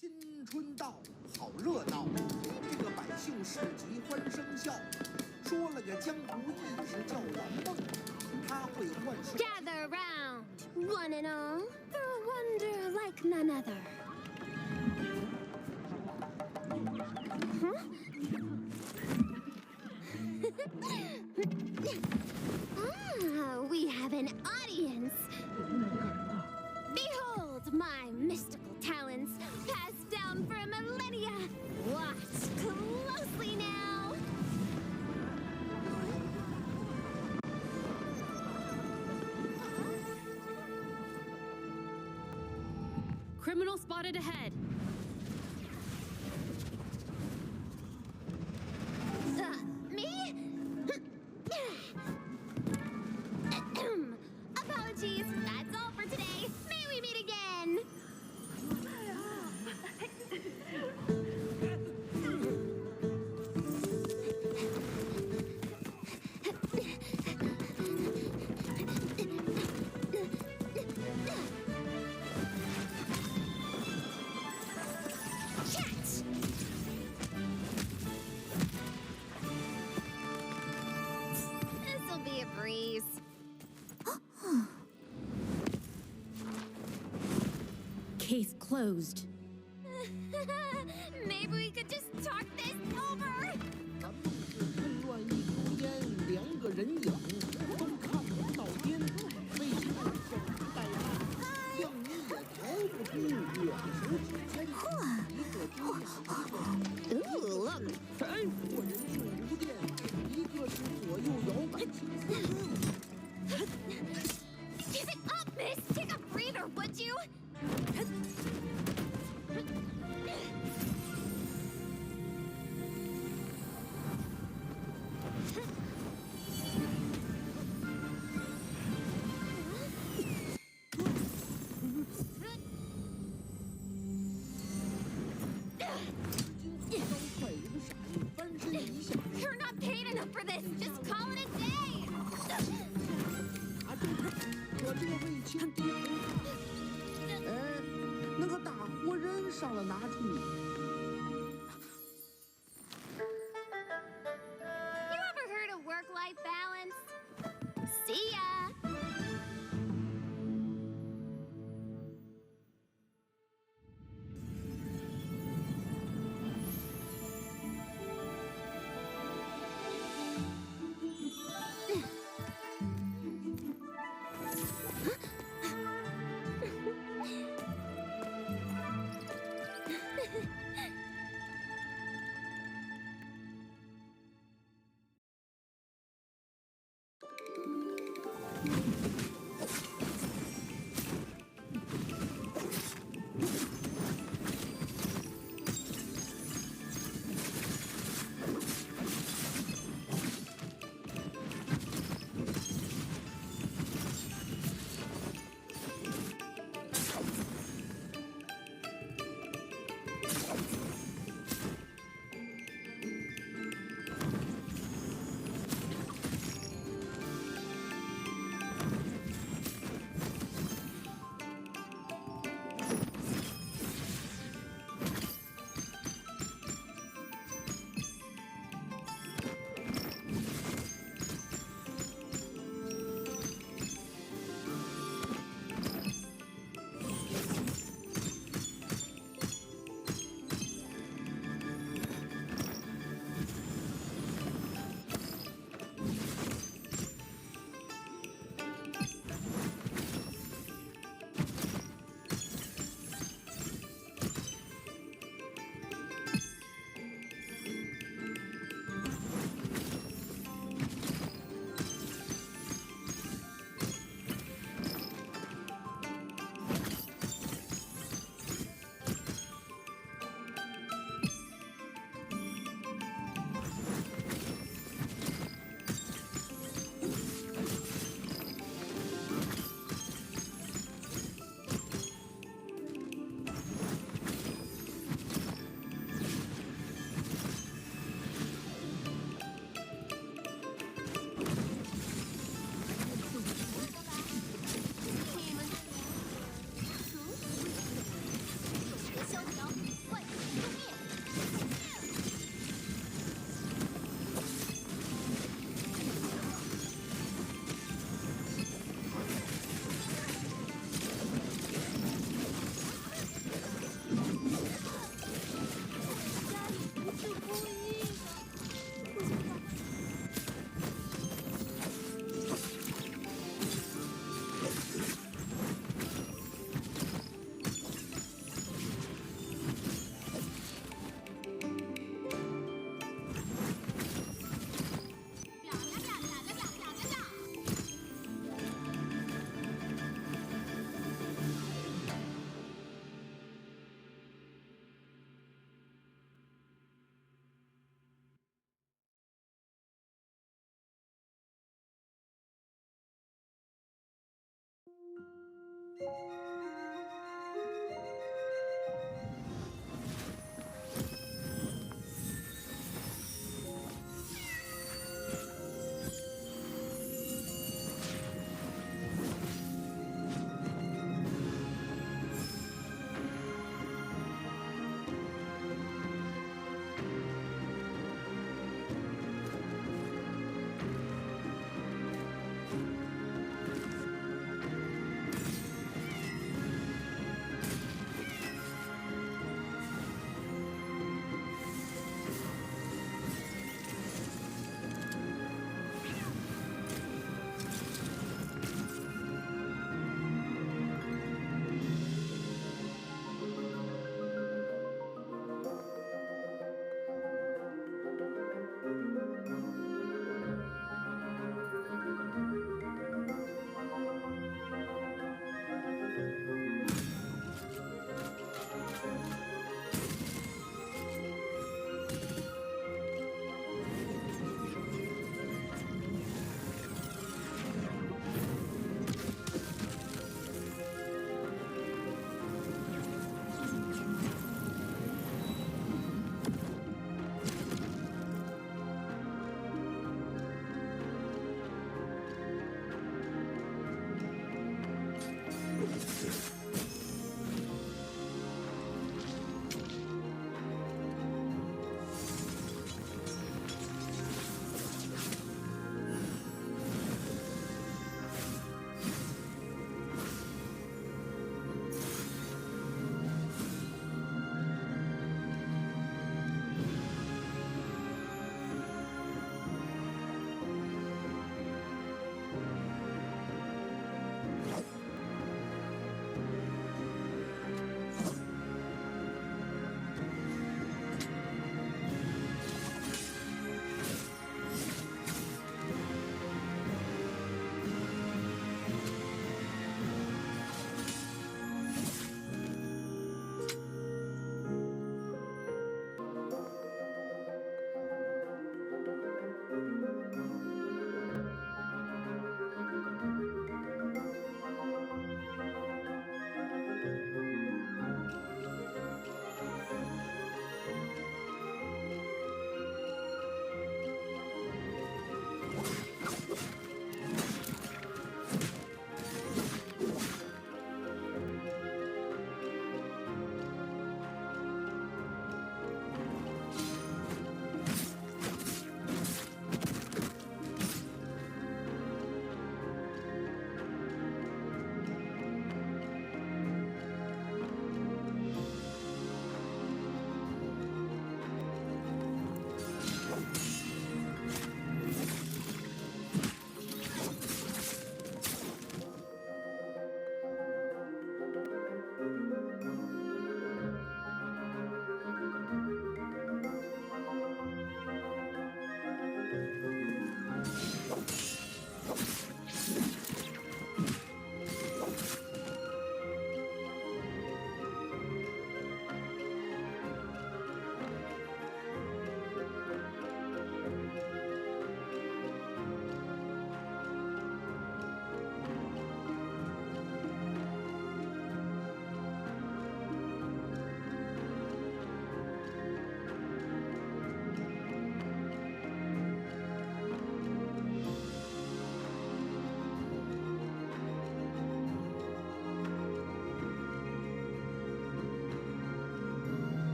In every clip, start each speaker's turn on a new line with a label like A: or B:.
A: 新春到，好热闹，这个百姓市集欢声笑。说了个江湖义士叫圆梦，他会幻术。
B: Gather round, one and all, for a wonder like none other. Ah, we have an audience. Behold my mystical talents, passed down for millennia. Watch closely now.
C: Criminal spotted ahead.
B: Me? Apologies, that's all for today. May we meet again? Catch! This'll be a breeze.
C: Case closed.
B: Maybe we could just talk this over.
A: 咱们是混乱一股烟，两个人影都看不到边，为什么小时代办，让你也逃不出我的手指间。一个丢死，一个
B: Ooh, look.
A: 过人命无电，一个是左右摇摆青丝。
B: Give it up, miss! Take a breather, would you? You're not paid enough for this! Just call it a day!
A: 我这位轻敌头，哎，那个大活人上了哪处？
B: You ever heard of work-life balance? See ya!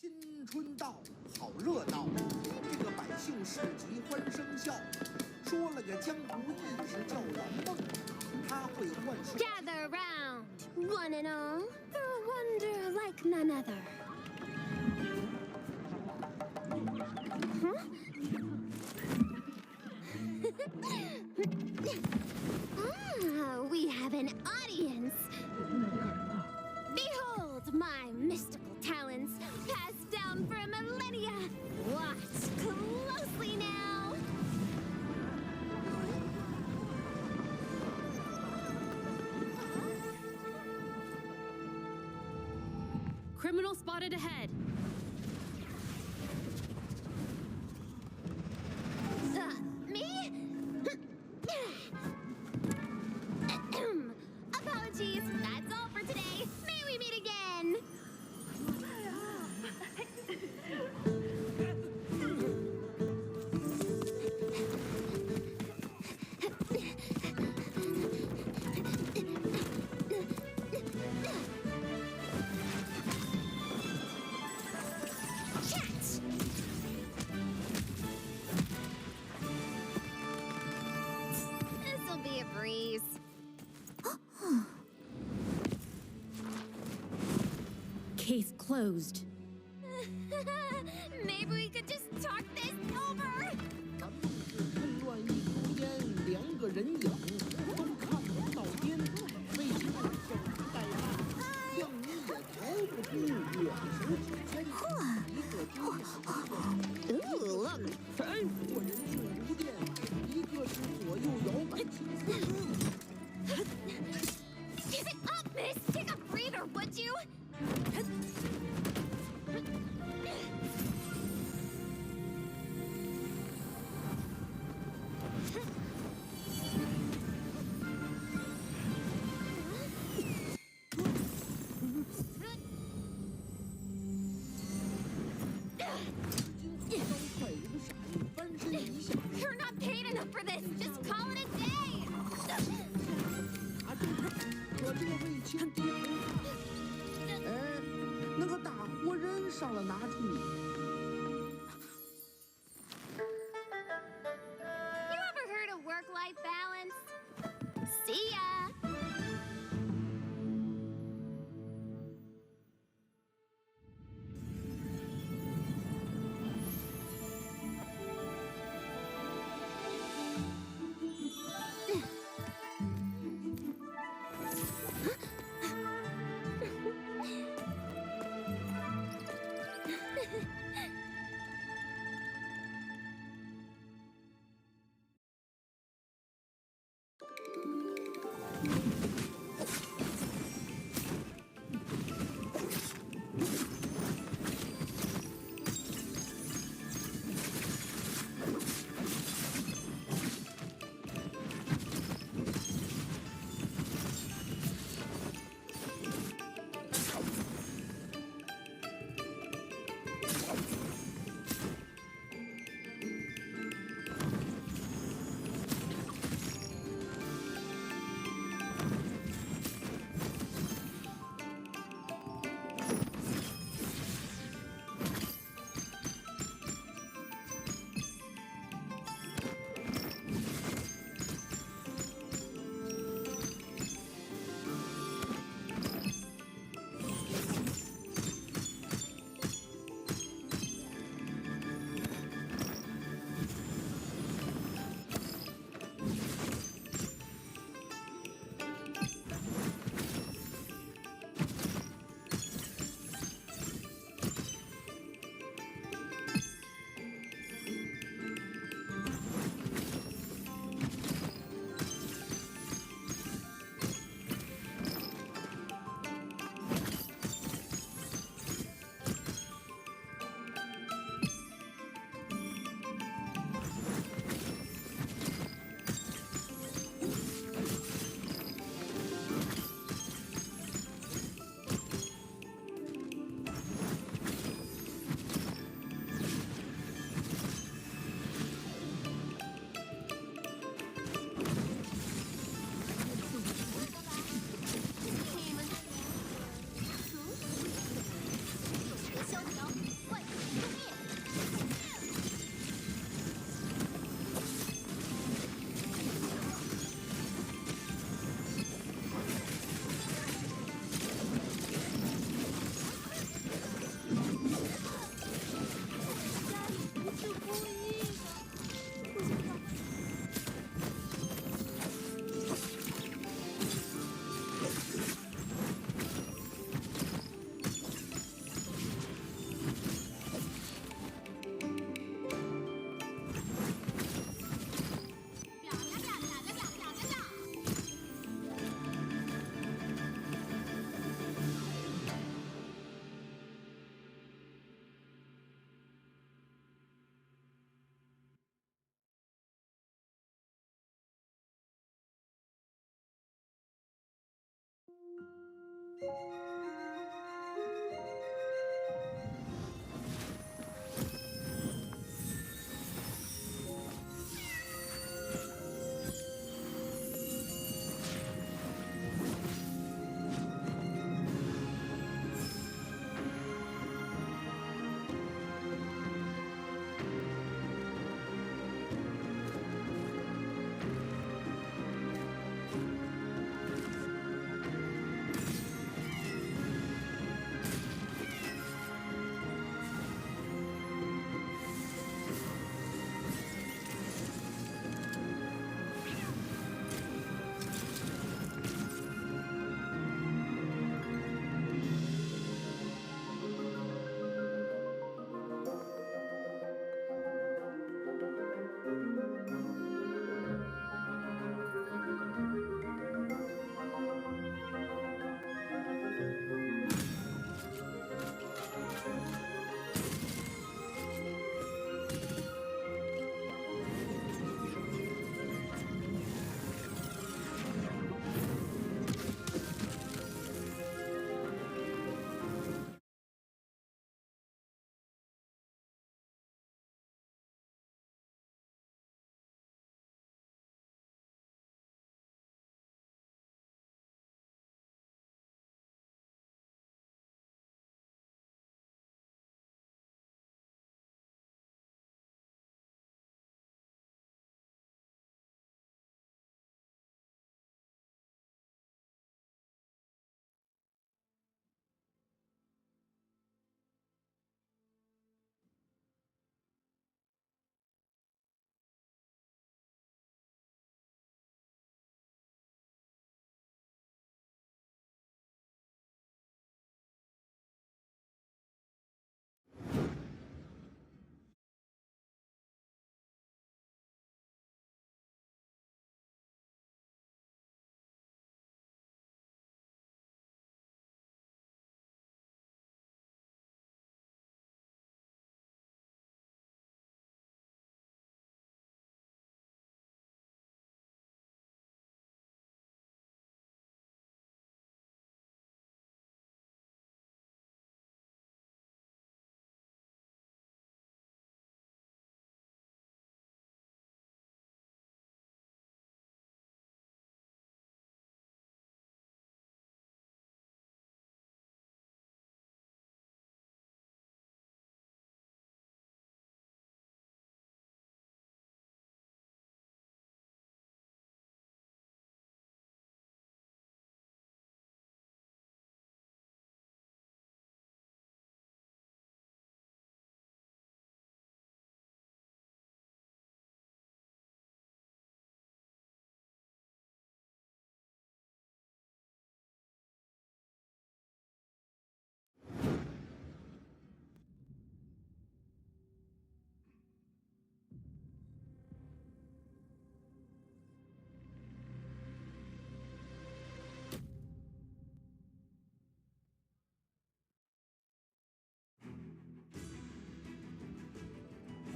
A: 新春到，好热闹，这个百姓市集欢声笑。说了个江湖义士叫蓝梦，他会幻术。
B: Gather round, one and all, for a wonder like none other. Ah, we have an audience. Behold my mystical talents, passed down for millennia. Watch closely now.
C: Criminal spotted ahead.
B: Me? Apologies, that's all for today. May we meet again. Chat! This'll be a breeze.
C: Case closed.
B: Maybe we could just talk this over.
A: 咱们是混乱一股烟，两个人影都看不到边，为啥守株待兔？让你也逃不出，我手指尖。那个大活人上了哪处？
B: You ever heard of work-life balance? See ya!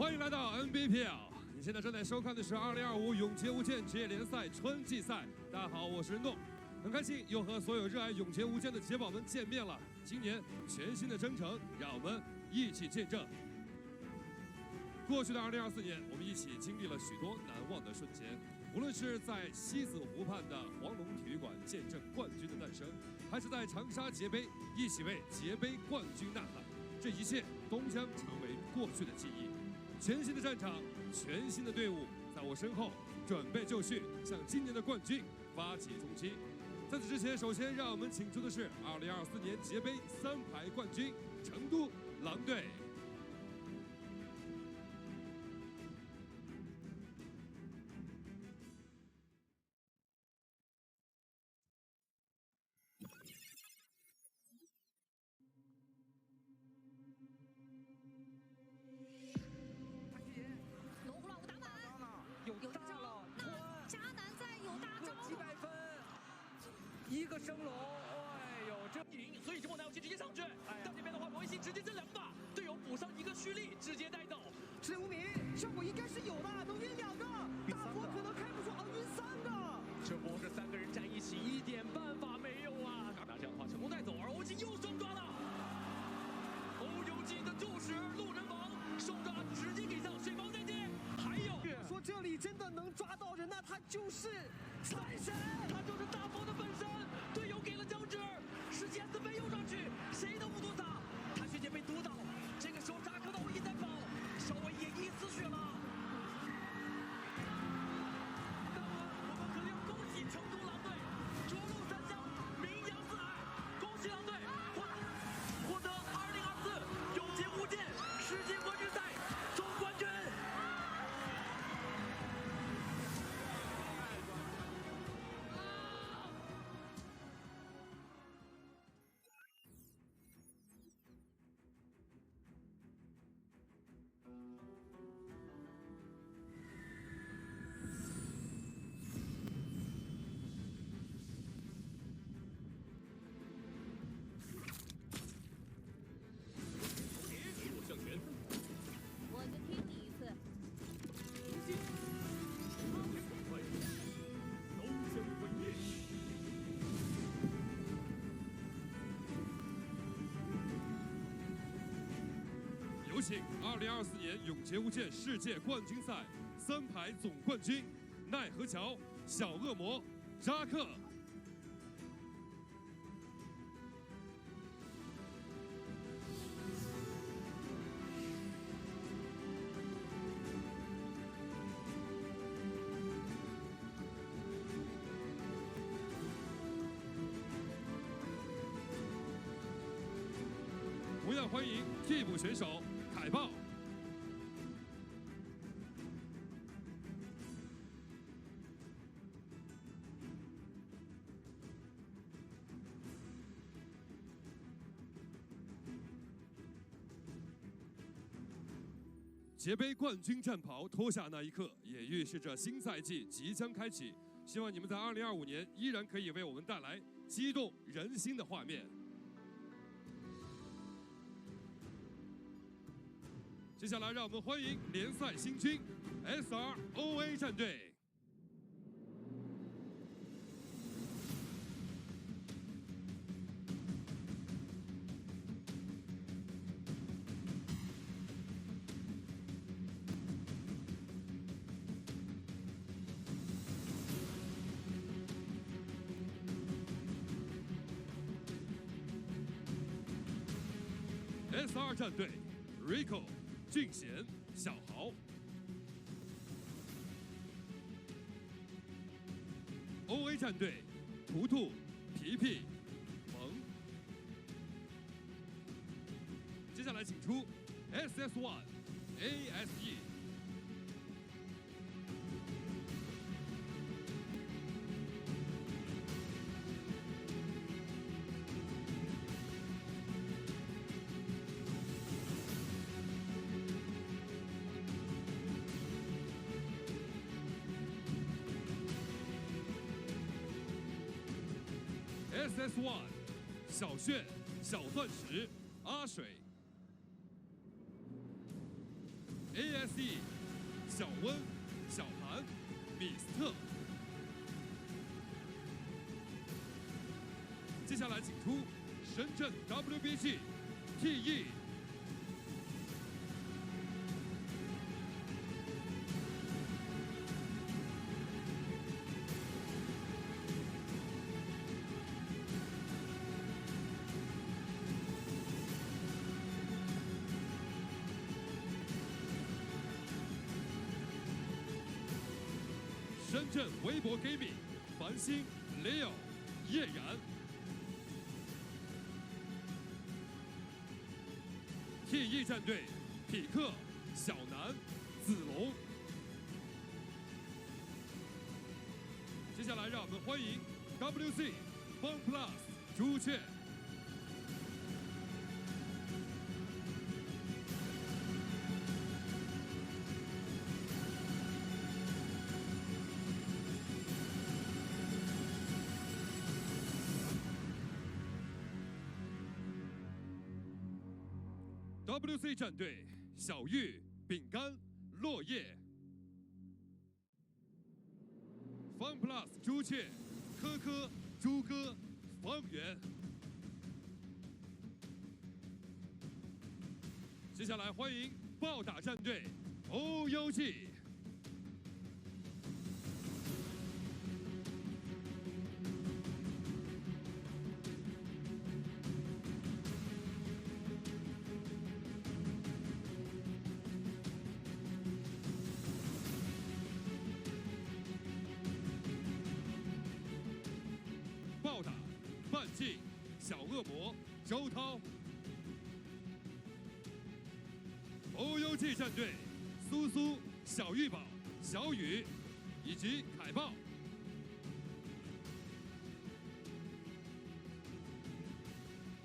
D: 欢迎来到 NBPL。你现在正在收看的是2025永劫无间职业联赛春季赛。大家好，我是任栋，很开心又和所有热爱永劫无间的杰宝们见面了。今年全新的征程，让我们一起见证。过去的2024年，我们一起经历了许多难忘的瞬间。无论是在西子湖畔的黄龙体育馆见证冠军的诞生，还是在长沙捷杯一起为捷杯冠军呐喊，这一切都将成为过去的记忆。全新的战场，全新的队伍，在我身后准备就绪，向今年的冠军发起冲击。在此之前，首先让我们请出的是2024年捷杯3排冠军成都狼队。
E: 一个升龙，哎呦，这赢，所以这波拿有奇直接上去。到这边的话，罗维西直接这2把，队友补上一个蓄力，直接带走。
A: 赤无名效果应该是有的，能晕2个，大佛可能开不出，晕3个。
E: 这波这3个人站一起，一点办法没有啊！那这样的话成功带走，而欧吉又双抓了。欧游记的救时路人王双抓直接给上，水房再见。还有
A: 说这里真的能抓到人，那他就是财神，
E: 他就是大佛的本身。队友给了脚趾，时间4分又上去，谁都不躲挡。他学姐被毒倒，这个时候扎克的也在跑，稍微也一丝血了。那么我们肯定要恭喜成都狼队，着陆3项，名扬四海，恭喜狼队获得2024永劫无间世界冠军赛总冠军。
B: 我就听你一次。
D: 有请2024年永劫无间世界冠军赛3排总冠军奈何桥小恶魔扎克。同样欢迎替补选手凯豹。捷杯冠军战袍脱下那一刻，也预示着新赛季即将开启。希望你们在2025年依然可以为我们带来激动人心的画面。接下来，让我们欢迎联赛新军 SROA 战队。SR 战队 Rico、俊贤、小豪。OA 战队图图、皮皮、萌。接下来请出 SS1、ASE。SS1 小炫、小钻石、阿水。ASE、小温、小韩、米斯特。接下来请出深圳 WBG TE。深圳微博 Gaming 繁星 Leo 叶然。TE 战队匹克小南子龙。接下来让我们欢迎 WC FunPlus 朱雀。WC 战队小玉、饼干、落叶。FunPlus 朱雀、科科、朱哥、方圆。接下来欢迎暴打战队 OUG。暴打范进、小恶魔周涛。OUG 战队苏苏、小玉宝、小雨以及凯豹。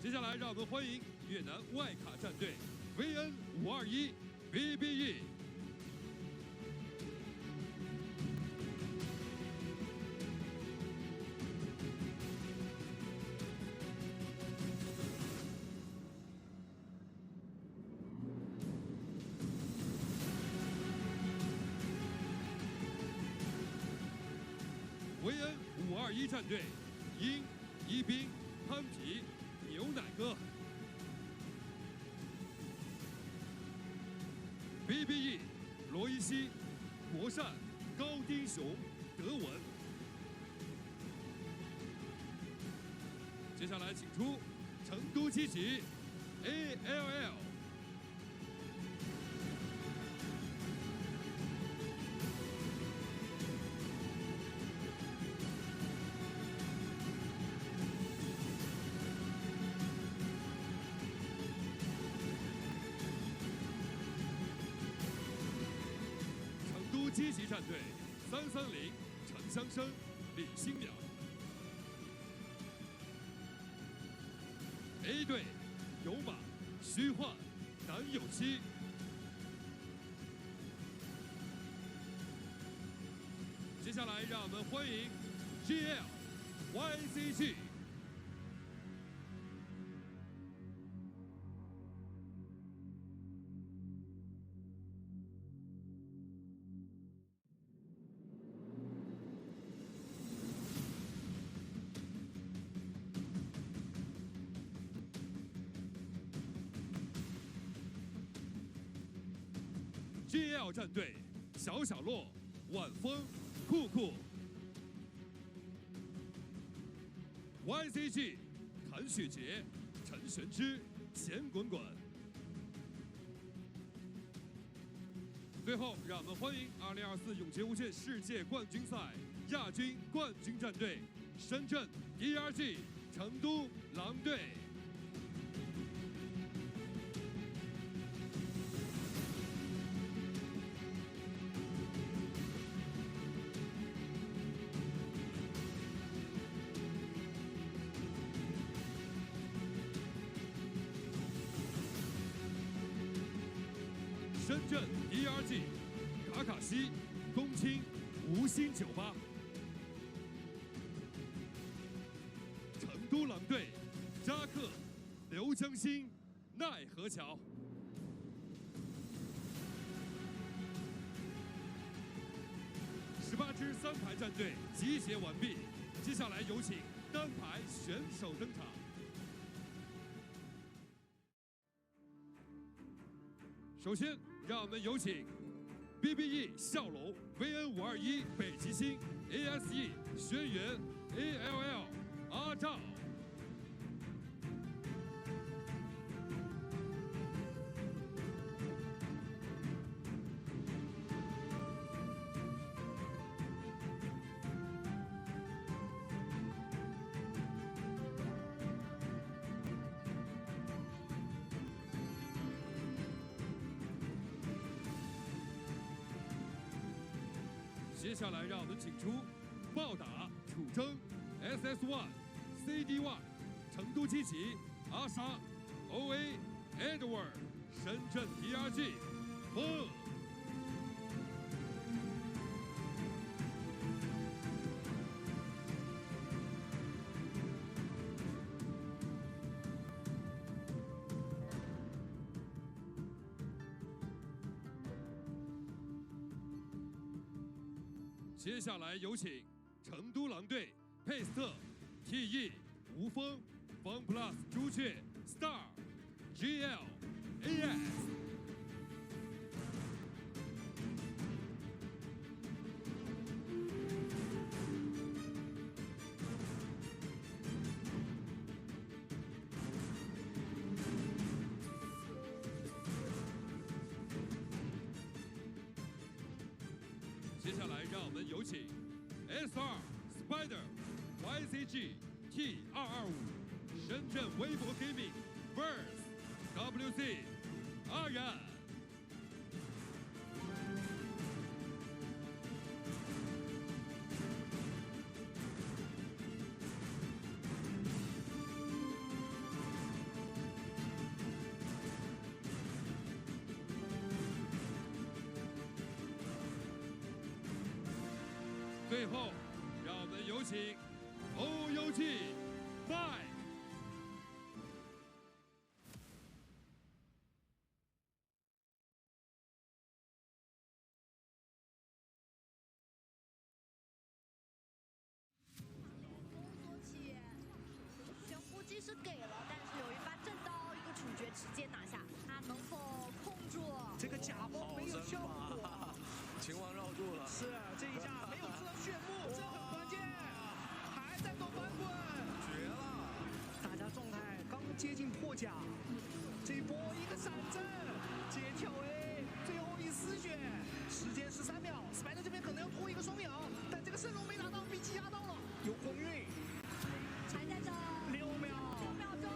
D: 接下来让我们欢迎越南外卡战队 VN521 BBE。VN521 战队，英、一冰、潘皮、牛奶哥。BBE， 罗伊西、国善、高丁雄、德文。接下来请出成都七级 ALL。积极战队330陈香生、李新淼。A 队有马、虚幻、南有七。接下来让我们欢迎 GL、YCG。GL 战队小小洛、晚风、酷酷。YCG 谭雪洁、陈玄之、钱滚滚。最后，让我们欢迎2024永劫无间世界冠军赛亚军冠军战队深圳 DRG 成都狼队。深圳 DRG 卡卡西、冬青、无心酒吧。成都狼队扎克、刘江新、奈何桥。18支3排战队集结完毕，接下来有请单排选手登场。首先，让我们有请 BBE 笑龙 VN521 北极星 ASE 轩辕 ALL 阿赵。 接下来，让我们请出暴打楚征 SS1 CD1 成都七级阿沙 OA Edward 深圳 PRG 风。接下来有请成都狼队佩斯特 TE 吴峰 Fun Plus 朱雀 Star GL AS。接下来，让我们有请 SR Spider YCG T225 深圳微博 Gaming Burst WC 阿然。最后，让我们有请 OUT BIWEEK。
F: 搜索起，悬浮机是给了，但是有一把正刀，一个处决直接拿下，他能否控住？
E: 这个假包没有效果，秦王绕住了。是这一下没有吃到炫目，这很关键，还在走翻滚，绝了！大家状态刚接近破甲，这一波一个闪阵，接跳 A， 最后一丝血，时间13秒，Spider 这边可能要拖一个双秒，但这个圣龙没拿到，被击压到了，有光晕，
F: 还在这
E: 6秒
F: ，5秒钟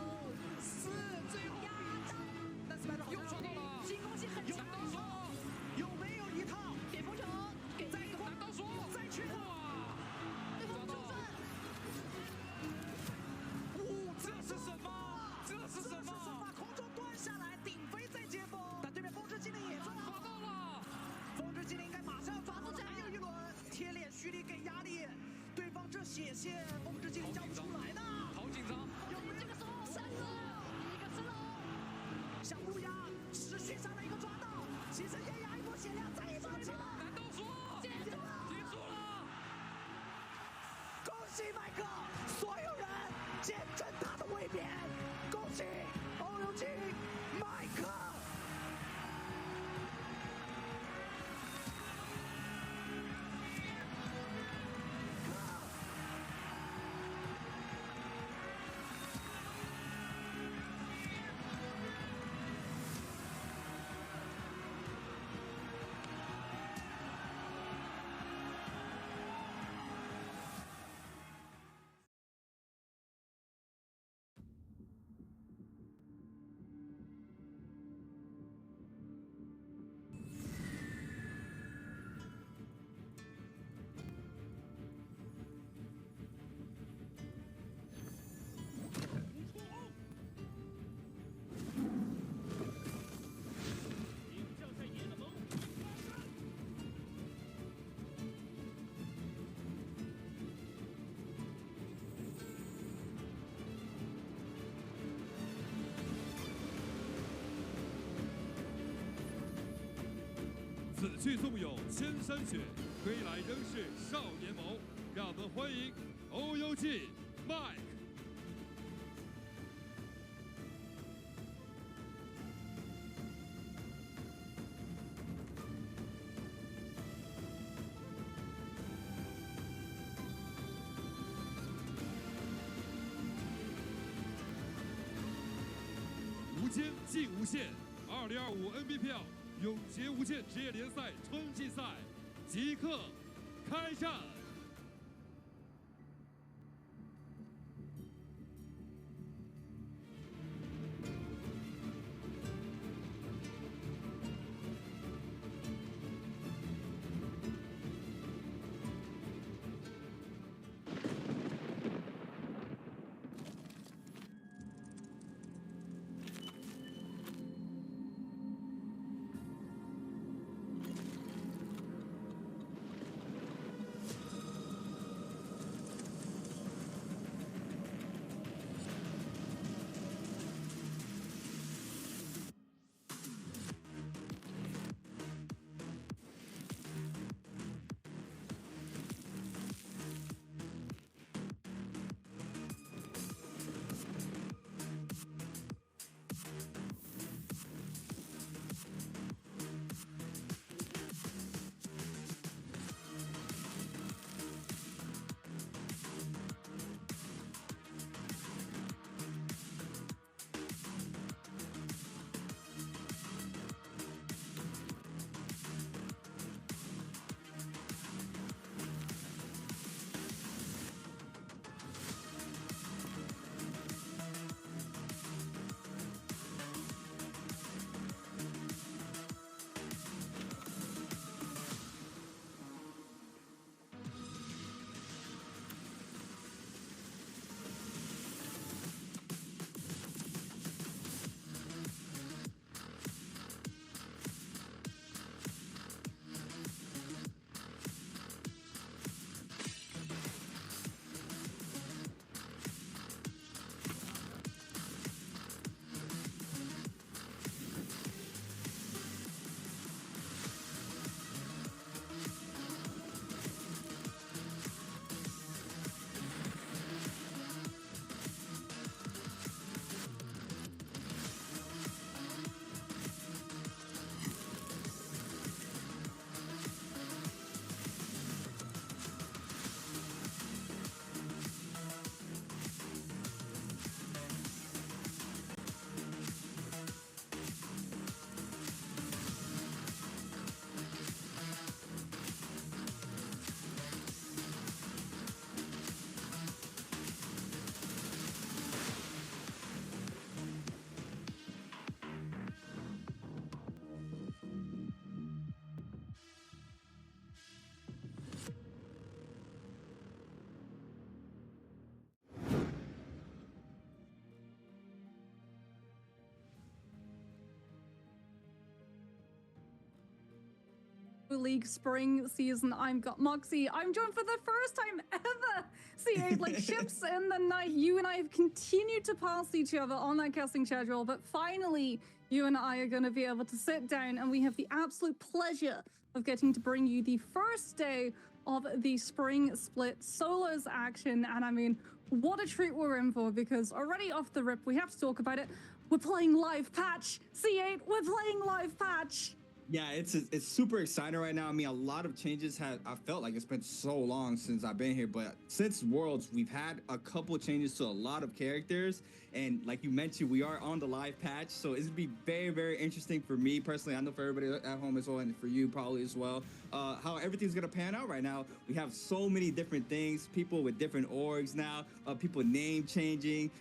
E: ，4，最后
F: 压到，
E: 但 Spider 又刷到了，
F: 进攻性很强。
E: 有没有一套？
F: 点风球，给
E: 再一个反刀锁，再去哇！
F: 对方出顺，
E: 这是什么？这是什么？
F: 把空中断下来，顶飞再接风，但对面风之精灵也抓到了，风之精灵应该马上要抓住，还有一轮贴脸蓄力给压力，对方这血线，风之精灵交不出来的，
E: 好紧张！
F: 有没有这个时候三个一个神龙，小乌鸦持续上来一个抓到，其实也压一波血量，再一波，
E: 难道说
F: 结束了，
E: 结束了？
F: 恭喜麦克，所有人见证他的卫冕，恭喜欧游金麦克。
D: 此去纵有千山雪，归来仍是少年谋。让我们欢迎欧游记 Mike。无间即无限，2025 NBPL 永劫无间职业联赛春季赛即刻开战。
G: League spring season. I'm got Moxie. I'm joined for the first time ever. C8 like ships in the night. You and I have continued to pass each other on that casting schedule, but finally you and I are going to be able to sit down, and we have the absolute pleasure of getting to bring you the first day of the spring split solos action. And I mean, what a treat we're in for, because already off the rip, we have to talk about it. We're playing live patch. C8, we're playing live patch.
H: Yeah, it's super exciting right now. I mean, a lot of changes I felt like it's been so long since I've been here, but since Worlds, we've had a couple changes to a lot of characters. And like you mentioned, we are on the live patch, so it's gonna be very, very interesting for me personally. I know for everybody at home as well, and for you probably as well, how everything's gonna pan out right now. We have so many different things, people with different orgs now, people name changing,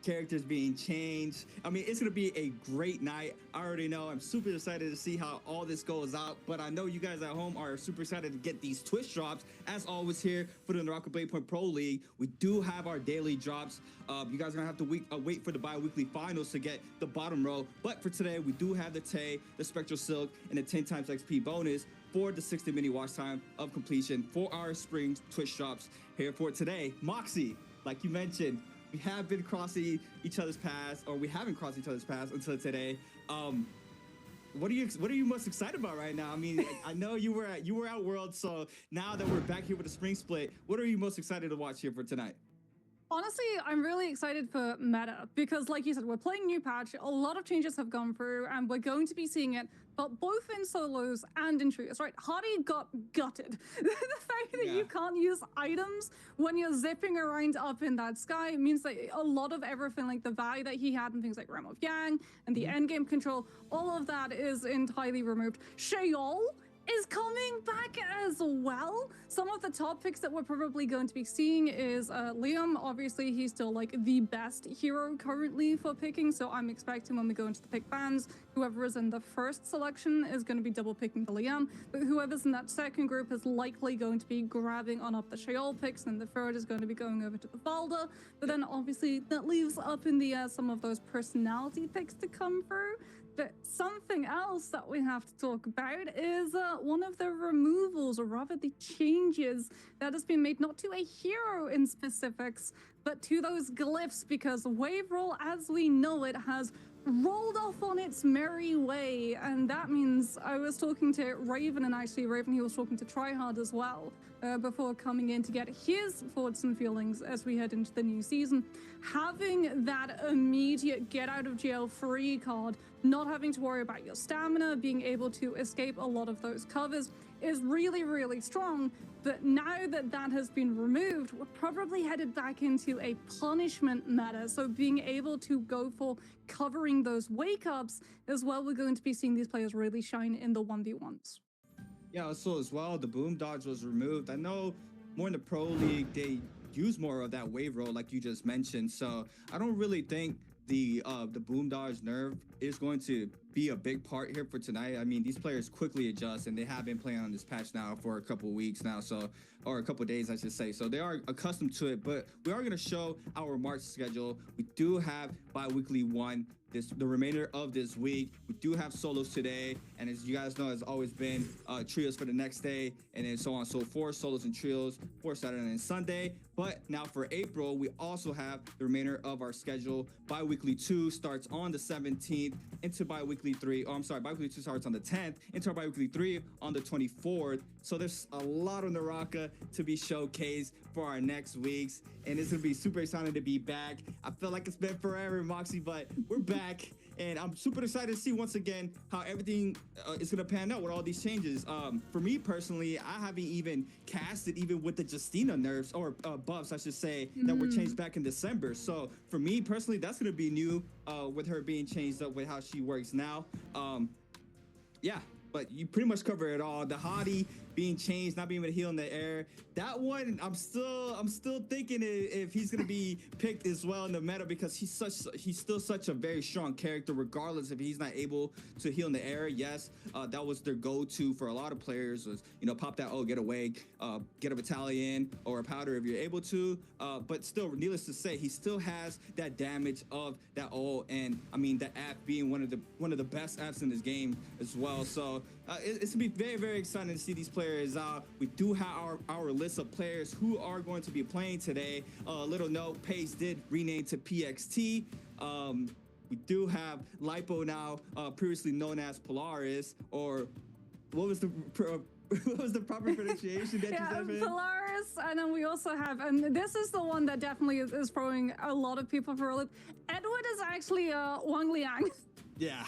H: characters being changed. I mean, it's gonna be a great night. I already know. I'm super excited to see how all this goes out, but I know you guys at home are super excited to get these Twitch drops. As always here for the Naraka Bladepoint Pro League, we do have our daily drops. You guys are gonna have to wait for the bi-weekly finals to get the bottom row, but for today we do have the Tay, the Spectral Silk, and the 10 times XP bonus for the 60 minute watch time of completion for our spring Twitch drops here for today. Moxie, like you mentioned, we have been crossing each other's paths, or we haven't crossed each other's paths until today. what are you most excited about right now? I mean, I know you were at Worlds, so now that we're back here with the spring split, what are you most excited to watch here for tonight?
G: Honestly, I'm really excited for meta because, like you said, we're playing new patch. A lot of changes have gone through, and we're going to be seeing it, but both in solos and in trios, right? Hardy got gutted. The fact that you can't use items when you're zipping around up in that sky means that a lot of everything, like the value that he had and things like Realm of Yang and the endgame control, all of that is entirely removed. Sheol is coming back as well. Some of the top picks that we're probably going to be seeing is Liam. Obviously, he's still like the best hero currently for picking, so I'm expecting when we go into the pick bans, whoever is in the first selection is going to be double picking the Liam, but whoever's in that second group is likely going to be grabbing on up the Sheol picks, and the third is going to be going over to the Valda. But then obviously that leaves up in the air some of those personality picks to come through. But something else that we have to talk about is one of the removals, or rather the changes that has been made, not to a hero in specifics, but to those glyphs, because Wave Roll, as we know it, has rolled off on its merry way. And that means I was talking to Raven, and actually Raven, he was talking to Tryhard as well, before coming in to get his thoughts and feelings as we head into the new season. Having that immediate get out of jail free card, not having to worry about your stamina, being able to escape a lot of those covers is really, really strong. But now that that has been removed, we're probably headed back into a punishment meta. So being able to go for covering those wake-ups as well, we're going to be seeing these players really shine in the 1v1s.
H: Yeah, also as well, the boom dodge was removed. I know more in the Pro League, they use more of that wave roll like you just mentioned. So I don't really think the boom dodge nerf is going to be a big part here for tonight. I mean, these players quickly adjust, and they have been playing on this patch now for a couple of weeks now, so, or a couple of days, I should say. So they are accustomed to it, but we are going to show our March schedule. We do have bi-weekly one the remainder of this week. We do have solos today, and as you guys know, has always been trios for the next day, and then so on and so forth, solos and trios for Saturday and Sunday. But now for April, we also have the remainder of our schedule. Bi-weekly 2 starts on the 17th into bi-weekly 3. Oh, I'm sorry, bi-weekly 2 starts on the 10th into our bi-weekly 3 on the 24th. So there's a lot of Naraka to be showcased for our next weeks, and it's gonna be super exciting to be back. I feel like it's been forever, Moxie, but we're back, and I'm super excited to see once again how everything is gonna pan out with all these changes. For me personally, I haven't even casted even with the Justina nerfs, or buffs, I should say, that were changed back in December. So for me personally, that's gonna be new with her being changed up with how she works now. Yeah, but you pretty much cover it all. The Hottie being changed, not being able to heal in the air. That one, I'm still thinking if he's gonna be picked as well in the meta, because he's still such a very strong character, regardless if he's not able to heal in the air. Yes, that was their go-to for a lot of players, was, you know, pop that get away, get a battalion or a powder if you're able to. But still, needless to say, he still has that damage of that ult, and I mean the app being one of the best apps in this game as well. So it's gonna be very, very exciting to see these players out. We do have our list of players who are going to be playing today. Little note, Pace did rename to PXT. We do have Lipo now, previously known as Polaris, or what was the proper pronunciation that you said?
G: Polaris, and then we also have, and this is the one that definitely is throwing a lot of people for a loop. Edward is actually Wang Liang.
H: Yeah.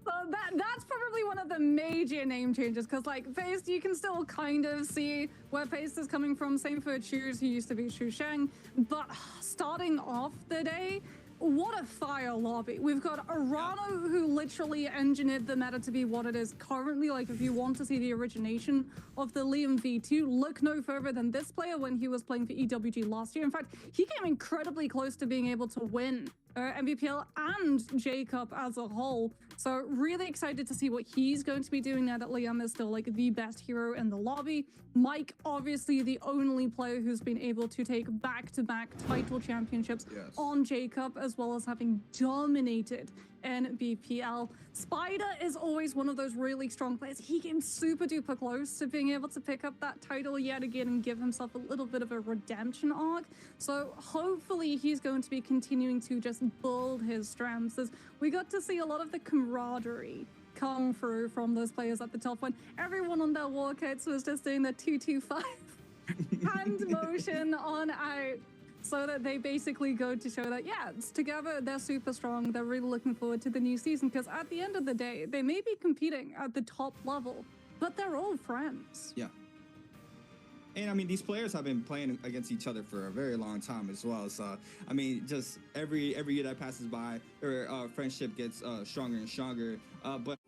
G: So that's probably one of the major name changes, because like Pace, you can still kind of see where Pace is coming from. Same for Choose, who used to be Xu Sheng. But starting off the day, what a fire lobby. We've got Arano, who literally engineered the meta to be what it is currently. Like, if you want to see the origination of the Liam V2, look no further than this player when he was playing for EWG last year. In fact, he came incredibly close to being able to win NBPL and J-Cup as a whole. So really excited to see what he's going to be doing now that Liam is still like the best hero in the lobby. Mike, obviously the only player who's been able to take back-to-back title championships on J-Cup, as well as having dominated NBPL. Spider is always one of those really strong players. He came super duper close to being able to pick up that title yet again and give himself a little bit of a redemption arc. So hopefully he's going to be continuing to just build his strengths, as we got to see a lot of the camaraderie come through from those players at the top when everyone on their war kits was just doing the 2-2-5 hand motion on out, so that they basically go to show that, yeah, it's together, they're super strong, they're really looking forward to the new season, because at the end of the day, they may be competing at the top level, but they're all friends.
H: Yeah. And I mean, these players have been playing against each other for a very long time as well. So, I mean, just every year that passes by, their friendship gets stronger and stronger. But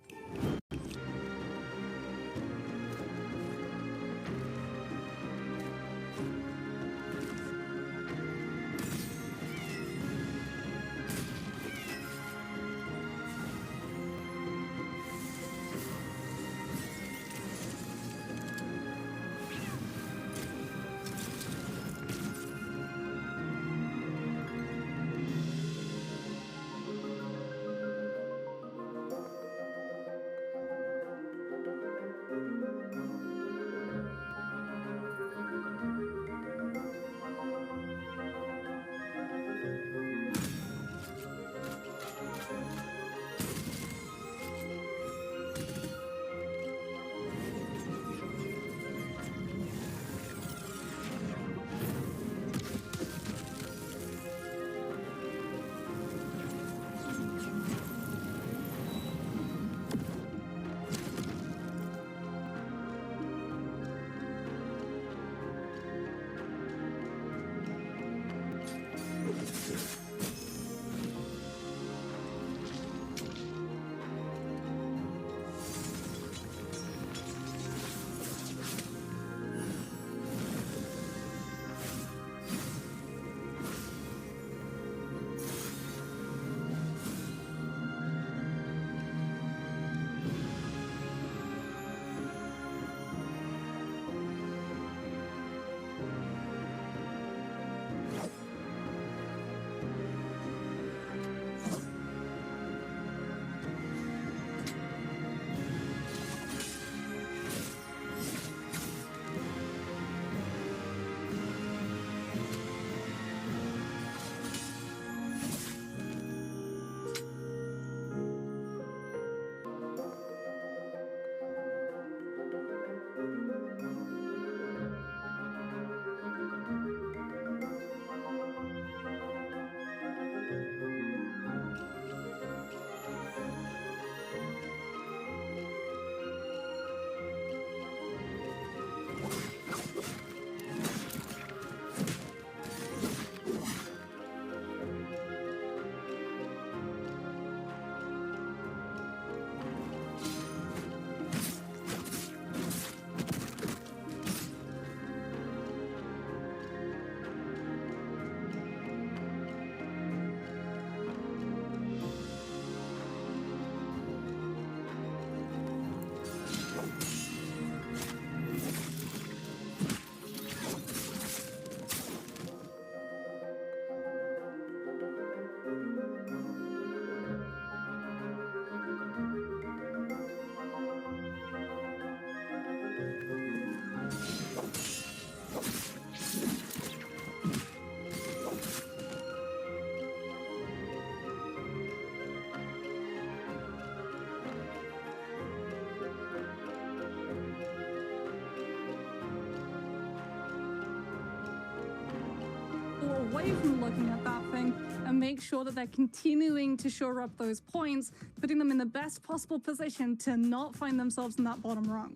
G: Away from looking at that thing and make sure that they're continuing to shore up those points, putting them in the best possible position to not find themselves in that bottom rung.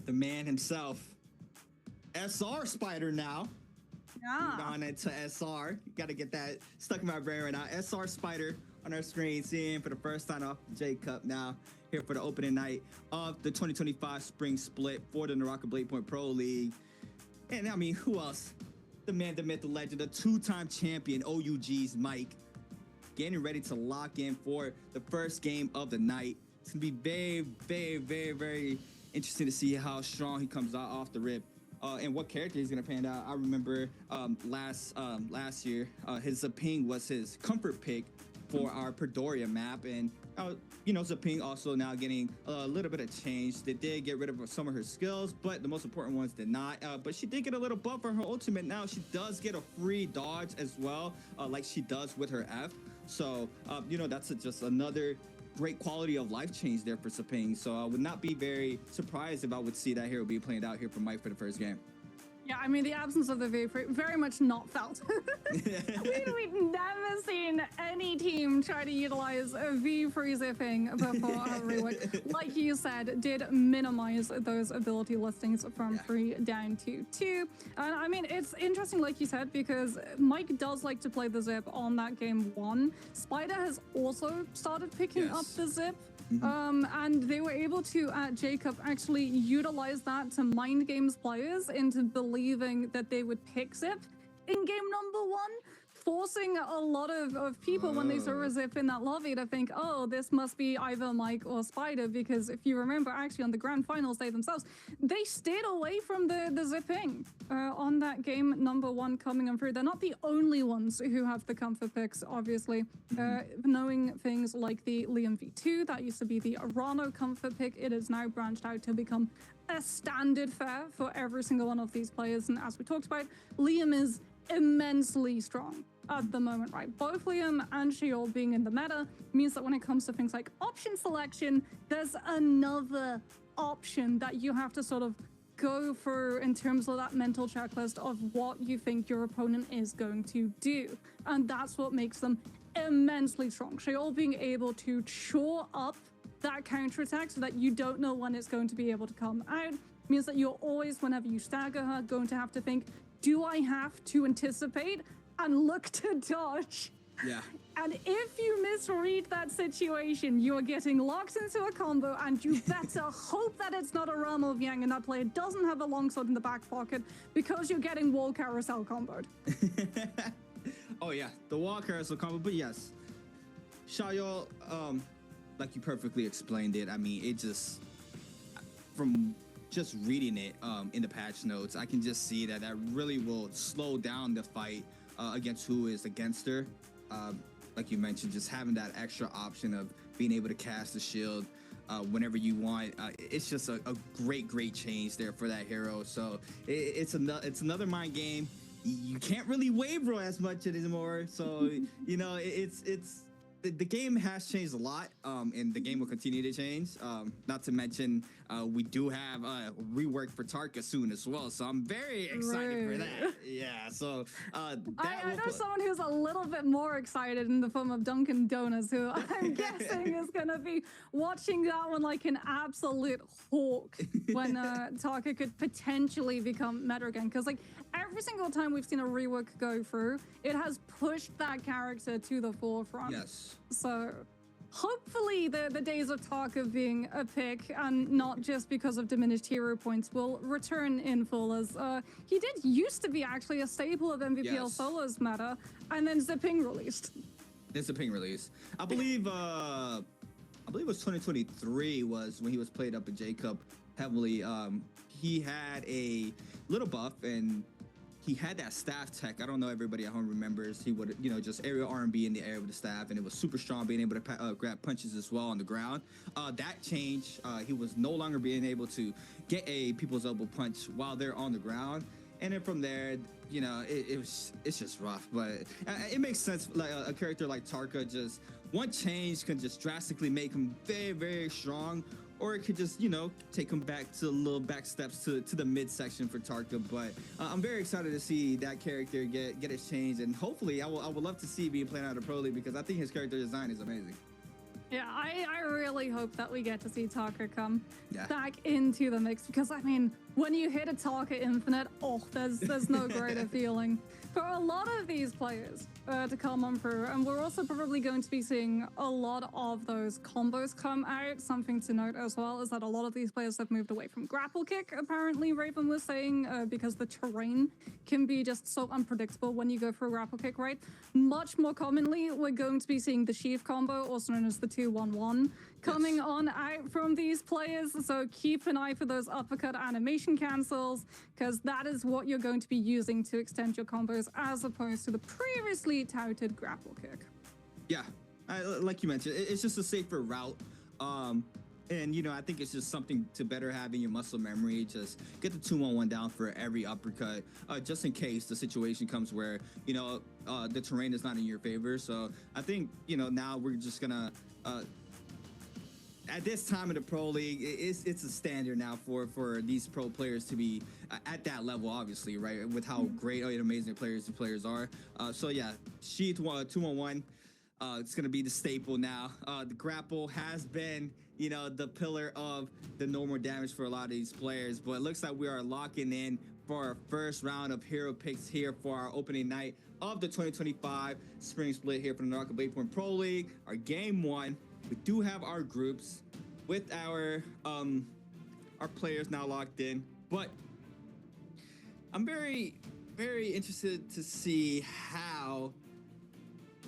H: the man himself, SR Spider now.
G: Yeah.
H: Moved on into SR. You got to get that stuck in my brain right now. SR Spider on our screen, seeing for the first time off the J Cup now, here for the opening night of the 2025 spring split for the Naraka Bladepoint Pro League. And I mean, who else? The man, the myth, the legend, the two-time champion, OUG's Mike, getting ready to lock in for the first game of the night. It's going to be very, very, very, very interesting to see how strong he comes out off the rip. And what character he's gonna pan out. I remember last year, his Ping was his comfort pick for our Padoria map, and you know, Zaping also now getting a little bit of change. They did get rid of some of her skills, but the most important ones did not. But she did get a little buff on her ultimate. Now she does get a free dodge as well, like she does with her F. So you know, that's just another great quality of life change there for Zaping. So I would not be very surprised if I would see that hero be played out here for Mike for the first game.
G: Yeah, I mean, the absence of the V very much not felt. We've never seen any team try to utilize a V-free zipping before ReWeek. Like you said, did minimize those ability listings from 3 down to 2. And I mean, it's interesting, like you said, because Mike does like to play the zip on that game 1. Spider has also started picking up the zip. And they were able to, at Jacob, actually utilize that to mind games players into believing that they would pick Zip in game number 1, forcing a lot of people when they saw a Zip in that lobby to think, oh, this must be either Mike or Spider, because if you remember, actually on the grand finals, they themselves, they stayed away from the zipping on that game number 1 coming on through. They're not the only ones who have the comfort picks, obviously. Knowing things like the Liam V2, that used to be the Arano comfort pick, it has now branched out to become a standard fare for every single one of these players. And as we talked about, Liam is immensely strong at the moment, right? Both Liam and Sheol being in the meta means that when it comes to things like option selection, there's another option that you have to sort of go through in terms of that mental checklist of what you think your opponent is going to do. And that's what makes them immensely strong. Sheol being able to shore up that counterattack so that you don't know when it's going to be able to come out means that you're always, whenever you stagger her, going to have to think, do I have to anticipate and look to dodge?
H: Yeah.
G: And if you misread that situation, you are getting locked into a combo, and you better hope that it's not a Realm of Yang and that player doesn't have a longsword in the back pocket, because you're getting wall carousel comboed.
H: Oh yeah, the wall carousel combo, but yes. Xiaoyou, like you perfectly explained it, I mean, it just, from just reading it in the patch notes, I can just see that really will slow down the fight against who is against her. Like you mentioned, just having that extra option of being able to cast the shield whenever you want. It's just a great change there for that hero. So it's another mind game. You can't really waver as much anymore. So you know, the game has changed a lot, and the game will continue to change. Not to mention, we do have rework for Tarka soon as well, so I'm very excited for that. Yeah, so I
G: know someone who's a little bit more excited in the form of Dunkin' Donuts, who I'm guessing is going to be watching that one like an absolute hawk when Tarka could potentially become meta again. Because like every single time we've seen a rework go through, it has pushed that character to the forefront.
H: Yes.
G: So hopefully the days of Tarka being a pick, and not just because of diminished hero points, will return in full, as he did used to be actually a staple of NBPL solos meta, and then Zipping released.
H: Then Zipping released. I believe it was 2023 was when he was played up in J-Cup heavily. He had a little buff, and he had that staff tech. I don't know, everybody at home remembers. He would, you know, just aerial R&B in the air with the staff, and it was super strong, being able to grab punches as well on the ground. That changed. He was no longer being able to get a people's elbow punch while they're on the ground. And then from there, you know, it's just rough. But it makes sense. Like a character like Tarka, just one change can just drastically make him very strong. Or it could just, you know, take him back to little back steps to the midsection for Tarka. But I'm very excited to see that character get his change, and hopefully I would love to see being played out of Pro League, because I think his character design is amazing.
G: Yeah, I really hope that we get to see Tarka come back into the mix, because I mean, when you hit a Tarka Infinite, oh, there's no greater feeling for a lot of these players to come on through. And we're also probably going to be seeing a lot of those combos come out. Something to note as well is that a lot of these players have moved away from grapple kick, apparently Raven was saying, because the terrain can be just so unpredictable when you go for a grapple kick, right? Much more commonly, we're going to be seeing the sheath combo, also known as the 2-1-1, coming on out from these players. So keep an eye for those uppercut animation cancels, because that is what you're going to be using to extend your combos, as opposed to the previously touted grapple kick.
H: Yeah, Like you mentioned, it's just a safer route. And I think it's just something to better have in your muscle memory. Just get the 2-1-1 down for every uppercut, just in case the situation comes where the terrain is not in your favor. So I think now we're just gonna. At this time in the pro league, it's a standard now for these pro players to be at that level, obviously, right? With how great and amazing players the players are. So yeah, Sheath 2-1-1. It's gonna be the staple now. The grapple has been, the pillar of the normal damage for a lot of these players, but it looks like we are locking in for our first round of hero picks here for our opening night of the 2025 spring split here for the Naraka Bladepoint Pro League. Our game one. We do have our groups with our players now locked in, but I'm very, very interested to see how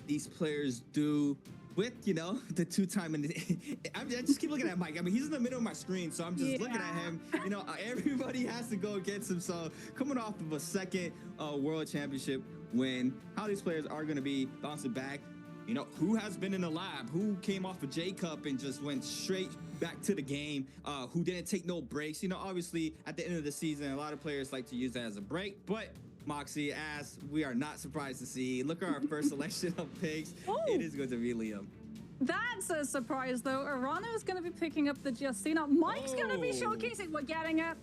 H: these players do with the two-time. And I just keep looking at Mike. I mean, he's in the middle of my screen, so I'm just looking at him. Everybody has to go against him. So coming off of a second world championship win, how these players are going to be bouncing back. Who has been in the lab, who came off a J Cup and just went straight back to the game, who didn't take no breaks. Obviously at the end of the season, a lot of players like to use that as a break, but Moxie, as we are not surprised to see, look at our first selection of picks. It is going to be Liam.
G: That's a surprise, though. Arana is going to be picking up the Justina. Mike's going to be showcasing. We're getting it.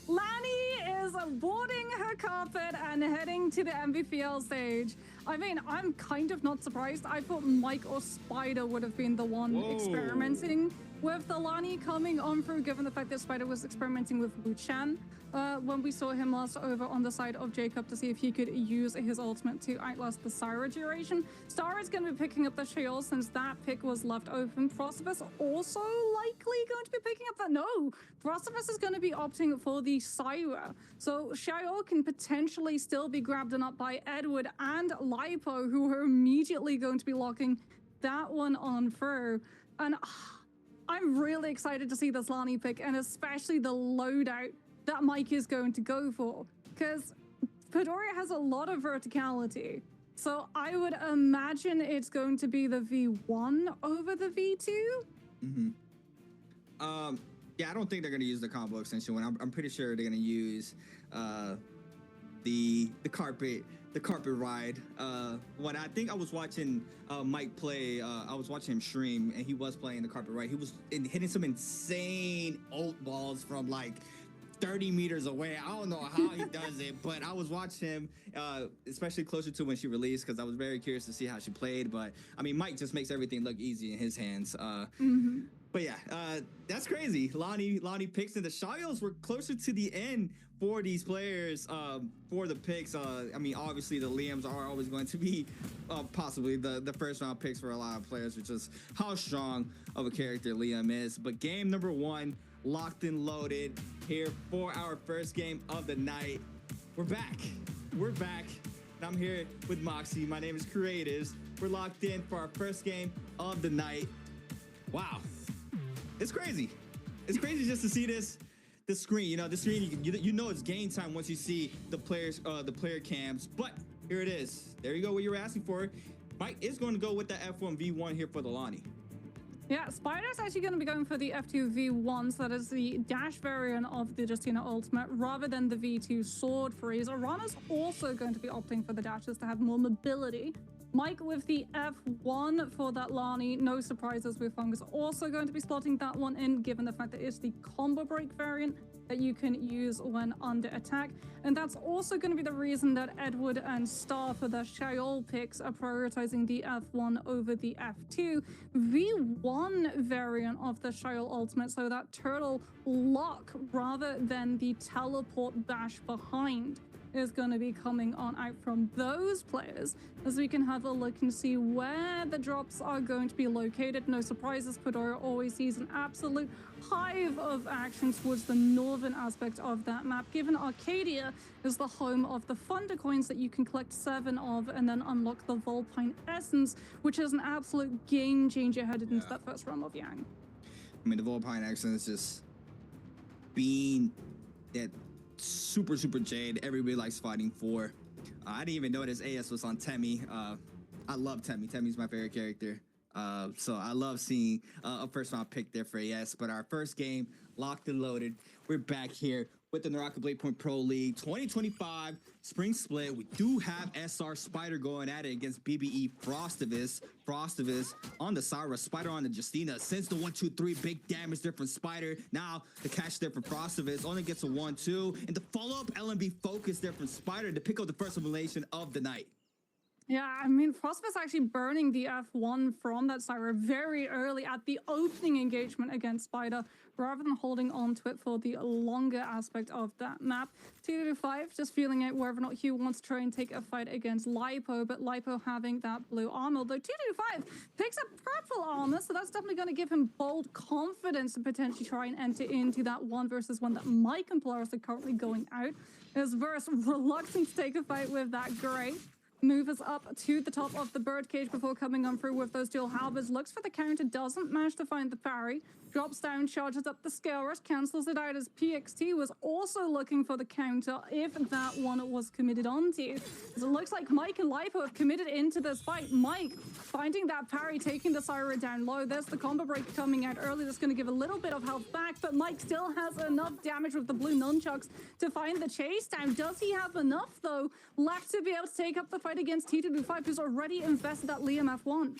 G: Lani is boarding her carpet and heading to the NBPL stage. I mean, I'm kind of not surprised. I thought Mike or Spider would have been the one experimenting with the Lani coming on through, given the fact that Spider was experimenting with Wuchan when we saw him last over on the side of Jacob to see if he could use his ultimate to outlast the Syra duration. Star is going to be picking up the Sheol since that pick was left open. Frostibus also likely going to be picking up that. No, Frostibus is going to be opting for the Syra. So Sheol can potentially still be grabbed up by Edward and Lipo, who are immediately going to be locking that one on through. And I'm really excited to see this Lani pick, and especially the loadout that Mike is going to go for, because Midoriya has a lot of verticality. So I would imagine it's going to be the V1 over the V2.
H: Yeah, I don't think they're going to use the combo extension one. I'm pretty sure they're going to use the carpet ride. When I think I was watching Mike play, I was watching him stream, and he was playing the carpet ride. He was hitting some insane ult balls from like 30 meters away. I don't know how he does it, but I was watching him, especially closer to when she released, because I was very curious to see how she played. But I mean, Mike just makes everything look easy in his hands. But yeah, that's crazy. Lani picks, and the Shiles were closer to the end for these players for the picks. I mean, obviously the Liams are always going to be possibly the first round picks for a lot of players, which is how strong of a character Liam is. But game number one, locked and loaded here for our first game of the night. We're back. And I'm here with Moxie. My name is Creatives. We're locked in for our first game of the night. Wow. It's crazy. It's crazy just to see the screen. The screen, you know it's game time once you see the players, the player cams. But here it is. There you go, what you were asking for. Mike is going to go with the F1 V1 here for the Lani.
G: Yeah, Spider's actually going to be going for the F2 V1, so that is the dash variant of the Justina ultimate, rather than the V2 sword freeze. Arana's also going to be opting for the dashes to have more mobility. Mike with the F1 for that Lani, no surprises with Fungus also going to be slotting that one in, given the fact that it's the combo break variant that you can use when under attack. And that's also going to be the reason that Edward and Star for the Sheol picks are prioritizing the F1 over the F2 V1 variant of the Sheol ultimate, so that turtle lock rather than the teleport bash behind is going to be coming on out from those players, as we can have a look and see where the drops are going to be located. No surprises, Fedora always sees an absolute hive of action towards the northern aspect of that map, given Arcadia is the home of the Thunder Coins that you can collect 7 of and then unlock the Volpine Essence, which is an absolute game changer headed into that first realm of Yang.
H: I mean, the Volpine Essence just being that super Jade everybody likes fighting for. I didn't even notice AS was on Temmie. I love Temmie. Temmie's my favorite character. So I love seeing a first round pick there for AS. But our first game, locked and loaded. We're back here with the Naraka Bladepoint Pro League 2025 Spring Split. We do have SR Spider going at it against BBE Frostivis. Frostivis on the Syra, Spider on the Justina. Since the 1-2-3, big damage there from Spider. Now the catch there from Frostivis only gets a 1-2. And the follow-up LMB focus there from Spider to pick up the first elimination of the night.
G: Yeah, I mean, Frostbit's actually burning the F1 from that Syra very early at the opening engagement against Spider, rather than holding on to it for the longer aspect of that map. 2-5, just feeling out whether or not he wants to try and take a fight against Lipo, but Lipo having that blue armor, though 2-5 picks up purple armor, so that's definitely going to give him bold confidence to potentially try and enter into that 1-versus-1 that Mike and Polaris are currently going out. As Verse reluctant to take a fight with that Gray. Move us up to the top of the birdcage before coming on through with those dual halberds. Looks for the counter, doesn't manage to find the parry. Drops down, charges up the scale rush, cancels it out as PXT was also looking for the counter if that one was committed onto. So it looks like Mike and Lipo have committed into this fight. Mike finding that parry, taking the Syra down low. There's the combo break coming out early. That's going to give a little bit of health back, but Mike still has enough damage with the blue nunchucks to find the chase down. Does he have enough, though, left to be able to take up the fight against T225, who's already invested that Liam F1?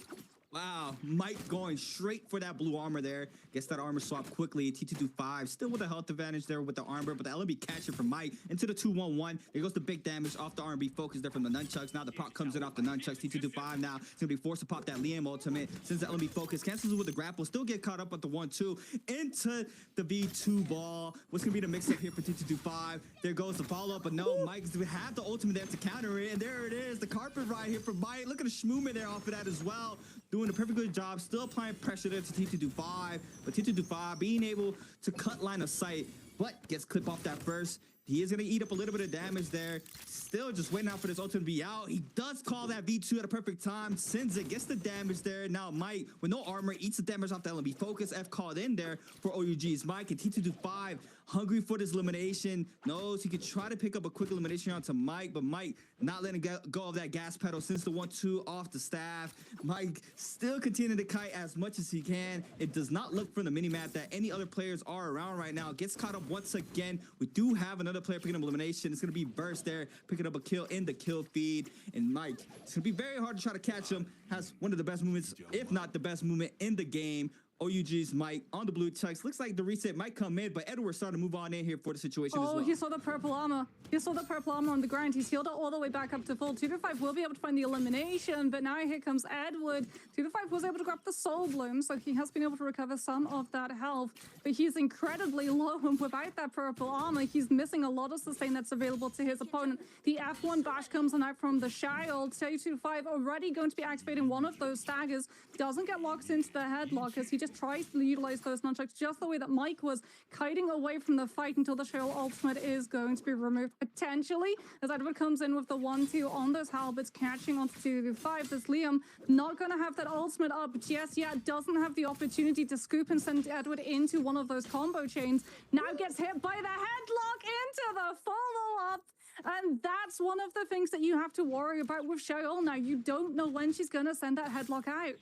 H: Wow, Mike going straight for that blue armor there. Gets that armor swap quickly. T225 still with a health advantage there with the armor, but the LMB catcher from Mike into the 2-1-1. There goes the big damage off the R&B focus there from the nunchucks. Now the proc comes in off the nunchucks. T225 now is going to be forced to pop that Liam ultimate. Since the LMB focus cancels it with the grapple, still get caught up with the 1-2 into the V2 ball. What's going to be the mix-up here for T225? There goes the follow-up, but no, Mike's going to have the ultimate there to counter it, and there it is. The carpet ride here from Mike. Look at the schmooma there off of that as well. Doing a perfect good job, still applying pressure there to T225, but T225 being able to cut line of sight, but gets clipped off that first. He is going to eat up a little bit of damage there. Still just waiting out for this ultimate to be out. He does call that V2 at a perfect time. Sends it, gets the damage there. Now Mike, with no armor, eats the damage off the LMB focus. F called in there for OUG's Mike, and T225 hungry for this elimination. Knows he could try to pick up a quick elimination onto Mike, but Mike not letting go of that gas pedal since the 1-2 off the staff. Mike still continuing to kite as much as he can. It does not look from the minimap that any other players are around right now. Gets caught up once again. We do have another player picking up elimination. It's going to be Burst there, picking up a kill in the kill feed. And Mike, it's going to be very hard to try to catch him. Has one of the best movements, if not the best movement in the game. OUG's Mike on the blue chucks. Looks like the reset might come in, but Edward's starting to move on in here for the situation as well.
G: Oh, he saw the purple armor. He saw the purple armor on the ground. He's healed it all the way back up to full. 2-5 will be able to find the elimination, but now here comes Edward. 2-5 was able to grab the Soul Bloom, so he has been able to recover some of that health, but he's incredibly low, and without that purple armor, he's missing a lot of sustain that's available to his opponent. The F1 bash comes on out from the Child. 2-5 already going to be activating one of those staggers. Doesn't get locked into the headlock as he just tries to utilize those nunchucks just the way that Mike was, kiting away from the fight until the Child ultimate is going to be removed. Potentially, as Edward comes in with the 1-2 on those halberds, catching onto 2-5. This Liam not going to have that ultimate up just yet, doesn't have the opportunity to scoop and send Edward into one of those combo chains. Now gets hit by the headlock into the follow-up. And that's one of the things that you have to worry about with Cheryl. Now, you don't know when she's going to send that headlock out.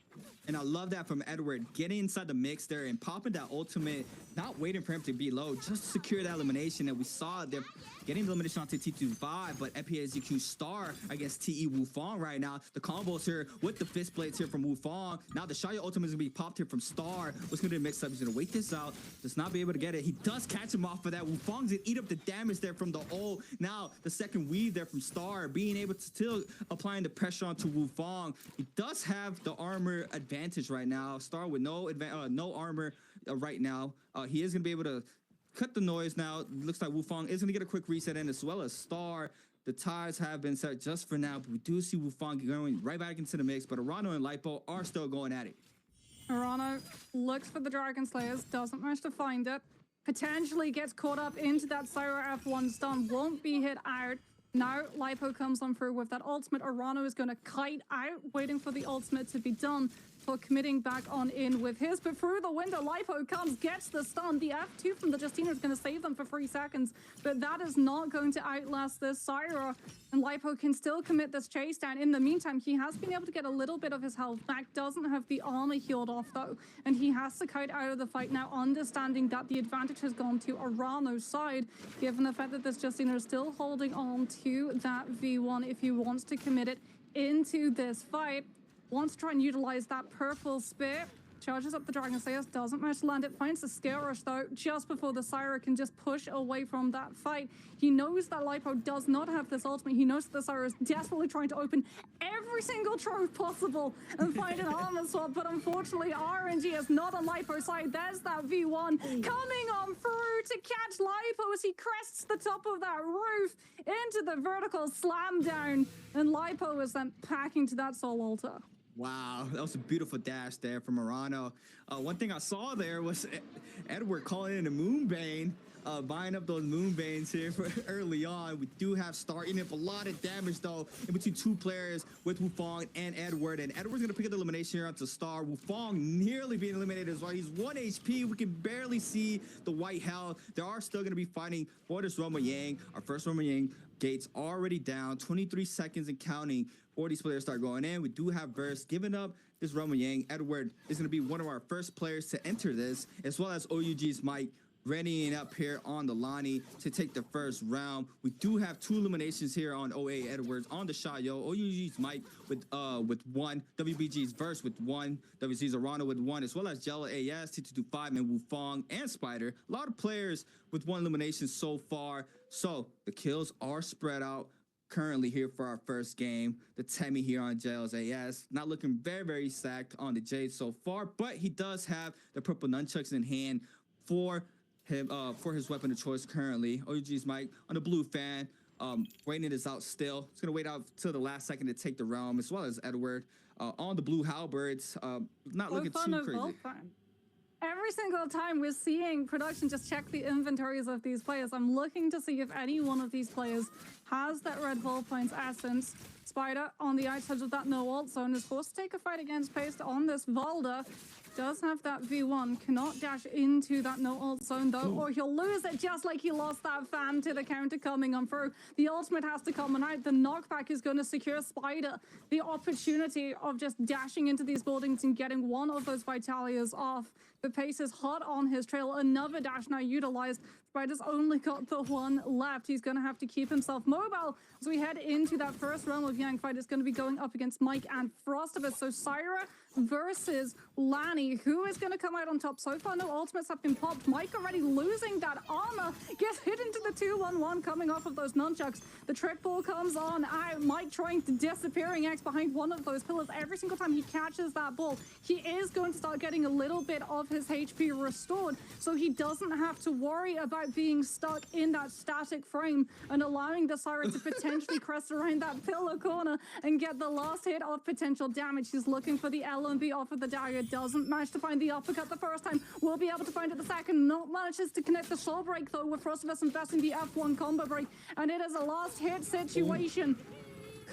H: And I love that from Edward, getting inside the mix there and popping that ultimate, not waiting for him to be low, just secure that elimination. And we saw they're getting the elimination onto T225, but FPSEQ Star against TE Wufong right now. The combos here with the fist blades here from Wufong. Now the Shaya ultimate is going to be popped here from Star. What's going to be mixed up? He's going to wait this out, does not be able to get it. He does catch him off of that. Wufong's going to eat up the damage there from the ult. Now the second weave there from Star, being able to still applying the pressure onto Wufong. He does have the armor advantage right now. Star with no armor right now. He is going to be able to cut the noise now. Looks like Wufong is going to get a quick reset in, as well as Star. The ties have been set just for now, but we do see Wufong going right back into the mix, but Arano and Lipo are still going at it.
G: Arano looks for the Dragon Slayers, doesn't manage to find it. Potentially gets caught up into that Syra F1 stun, won't be hit out. Now Lipo comes on through with that ultimate. Arano is going to kite out, waiting for the ultimate to be done. for committing back on in with his, but through the window, Lipo comes, gets the stun. The F2 from the Justina is going to save them for 3 seconds, but that is not going to outlast this Syra, and Lipo can still commit this chase down. In the meantime, he has been able to get a little bit of his health back, doesn't have the armor healed off though, and he has to kite out of the fight now, understanding that the advantage has gone to Arano's side, given the fact that this Justina is still holding on to that V1 if he wants to commit it into this fight. Wants to try and utilize that purple spear. Charges up the Dragon Slayers, doesn't manage to land it. Finds the Scale Rush though, just before the Syra can just push away from that fight. He knows that Lipo does not have this ultimate. He knows that the Syra is desperately trying to open every single trove possible and find an armor swap, but unfortunately RNG is not on Lipo's side. There's that V1 coming on through to catch Lipo as he crests the top of that roof into the vertical slam down, and Lipo is then packing to that soul altar.
H: Wow, that was a beautiful dash there from Arano. One thing I saw there was Edward calling in a Moonbane, buying up those Moonbanes here for early on. We do have Star eating up a lot of damage though in between 2 players with Wufong and Edward. And Edward's gonna pick up the elimination here onto Star. Wufong nearly being eliminated as well. He's 1 HP. We can barely see the white hell. They are still gonna be fighting for this Roma Yang. Our first Roma Yang gates already down, 23 seconds and counting. 40 players start going in. We do have Burst giving up this Roma Yang. Edward is going to be one of our first players to enter this, as well as OUG's Mike readying up here on the Lonnie to take the first round. We do have 2 eliminations here on OA Edwards on the shot, yo. OUG's Mike with 1, WBG's Verse with 1, WC's Arano with 1, as well as Jello AS, T225, and Wufong and Spider. A lot of players with 1 elimination so far. So the kills are spread out currently here for our first game. The Temi here on Jails AS, not looking very, very stacked on the Jade so far, but he does have the purple nunchucks in hand for him, for his weapon of choice currently. OG's Mike on the blue fan, waiting this out still. He's gonna wait out till the last second to take the realm, as well as Edward on the blue halberds. Not looking too crazy.
G: Every single time we're seeing production just check the inventories of these players, I'm looking to see if any one of these players has that red Bladepoint's essence. Spider on the outside of that no ult zone is forced to take a fight against Paste on this Valda. Does have that V1, cannot dash into that no ult zone though, or he'll lose it just like he lost that fan to the counter coming on through. The ultimate has to come on out. The knockback is going to secure Spider the opportunity of just dashing into these buildings and getting one of those Vitalias off. The Pace is hot on his trail. Another dash now utilized. Spider's only got the 1 left. He's going to have to keep himself mobile as we head into that first round of Yang fight. It's going to be going up against Mike and Frostivus. So Syra versus Lani. Who is going to come out on top? So far, no ultimates have been popped. Mike already losing that armor. Gets hit into the 2-1-1 coming off of those nunchucks. The trick ball comes on out. Mike trying to disappearing X behind one of those pillars. Every single time he catches that ball, he is going to start getting a little bit of his HP restored, so he doesn't have to worry about being stuck in that static frame and allowing the Syra to potentially crest around that pillar corner and get the last hit of potential damage. He's looking for the LMB off of the dagger. Doesn't manage to find the uppercut the first time. Will be able to find it the second. Not manages to connect the soul break though, with Frostivus investing the F1 combo break, and it is a last hit situation.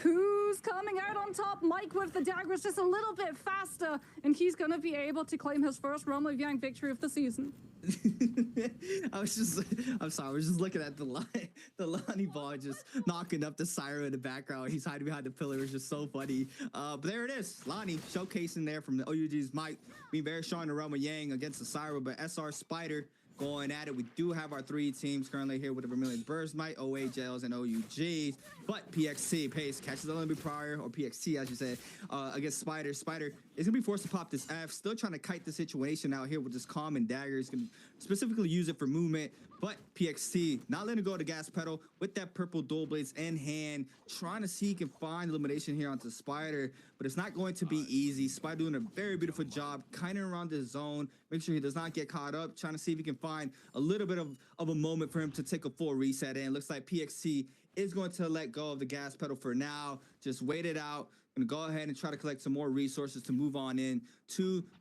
G: Who's coming out on top? Mike with the dagger is just a little bit faster, and he's going to be able to claim his first Roma Yang victory of the season.
H: I'm sorry, I was just looking at the Lonnie ball just knocking up the Syra in the background. He's hiding behind the pillar. It's just so funny. But there it is. Lonnie showcasing there from the OUG's Mike being very strong in Roma Yang against the Syra, but SR Spider going at it. We do have our 3 teams currently here with the Vermilion Burst, Mike, OA, Jails, and OUGs. But PXC, Pace, catches the LMB prior, or PXC, as you said, against Spider. Spider is going to be forced to pop this F. Still trying to kite the situation out here with this calm and dagger. He's going to specifically use it for movement. But PXC not letting go of the gas pedal with that purple dual blades in hand, trying to see he can find elimination here onto Spider, but it's not going to be easy. Spider doing a very beautiful job, kind of around the zone, make sure he does not get caught up, trying to see if he can find a little bit of a moment for him to take a full reset in. Looks like PXC is going to let go of the gas pedal for now, just wait it out. Gonna go ahead and try to collect some more resources to move on in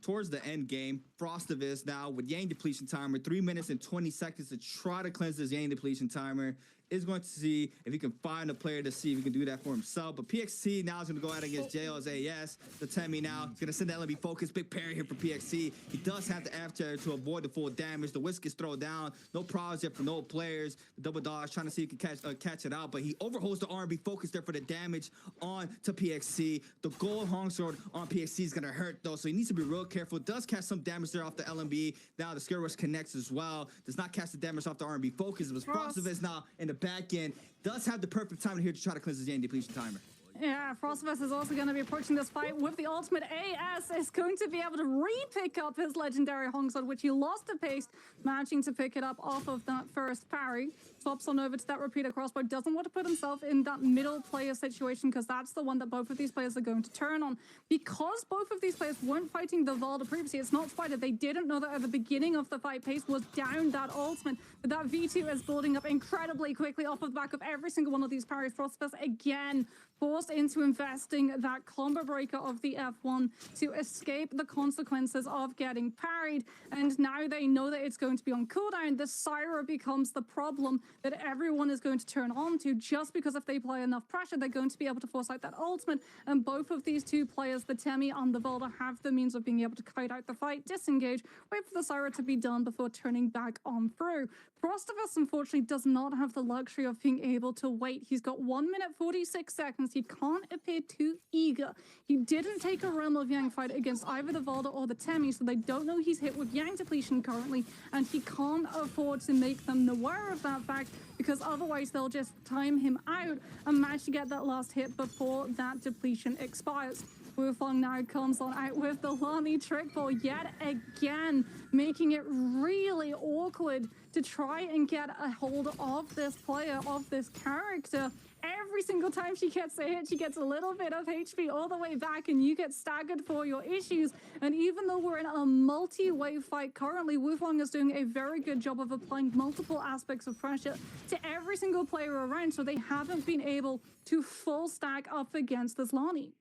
H: towards the end game. Frostivus now with Yang depletion timer, 3 minutes and 20 seconds to try to cleanse this Yang depletion timer. is going to see if he can find a player to see if he can do that for himself. But PXT now is going to go out against JL's AS. The Temi now is going to send the LMB focus. Big parry here for PXT. He does have the after to avoid the full damage. The whisk is thrown down. No problems yet for no players. The double dodge trying to see if he can catch it out, but he overholds the R&B focus there for the damage on to PXT. The gold Hong Sword on PXT is going to hurt though, so he needs to be real careful. Does catch some damage there off the LMB. Now the Scare Rush connects as well. Does not catch the damage off the R&B focus. But Frostivus now in the back end does have the perfect time here to try to cleanse his Yang depletion timer.
G: Yeah, Frostivus is also going to be approaching this fight with the ultimate. AS is going to be able to re-pick up his legendary Hong Sword, which he lost to pace, managing to pick it up off of that first parry. Swaps on over to that repeater crossbow. Doesn't want to put himself in that middle player situation because that's the one that both of these players are going to turn on. Because both of these players weren't fighting the Valda previously, it's not Spider. They didn't know that at the beginning of the fight, Pace was down that ultimate. But that V2 is building up incredibly quickly off of the back of every single one of these parries. Frostivus again forced into investing that combo breaker of the F1 to escape the consequences of getting parried. And now they know that it's going to be on cooldown. The Syra becomes the problem that everyone is going to turn on to, just because if they apply enough pressure, they're going to be able to force out that ultimate. And both of these two players, the Temi and the Valda, have the means of being able to kite out the fight, disengage, wait for the Syra to be done before turning back on through. Frostivus, unfortunately, does not have the luxury of being able to wait. He's got 1 minute 46 seconds. He can't appear too eager. He didn't take a Realm of Yang fight against either the Valda or the Temi, so they don't know he's hit with Yang depletion currently, and he can't afford to make them aware of that fact, because otherwise they'll just time him out and manage to get that last hit before that depletion expires. Wufong now comes on out with the Lani trick ball yet again, making it really awkward to try and get a hold of this player, of this character. Every single time she gets a hit, she gets a little bit of HP all the way back, and you get staggered for your issues. And even though we're in a multi-wave fight currently, Wufong is doing a very good job of applying multiple aspects of pressure to every single player around, so they haven't been able to full stack up against this Lani.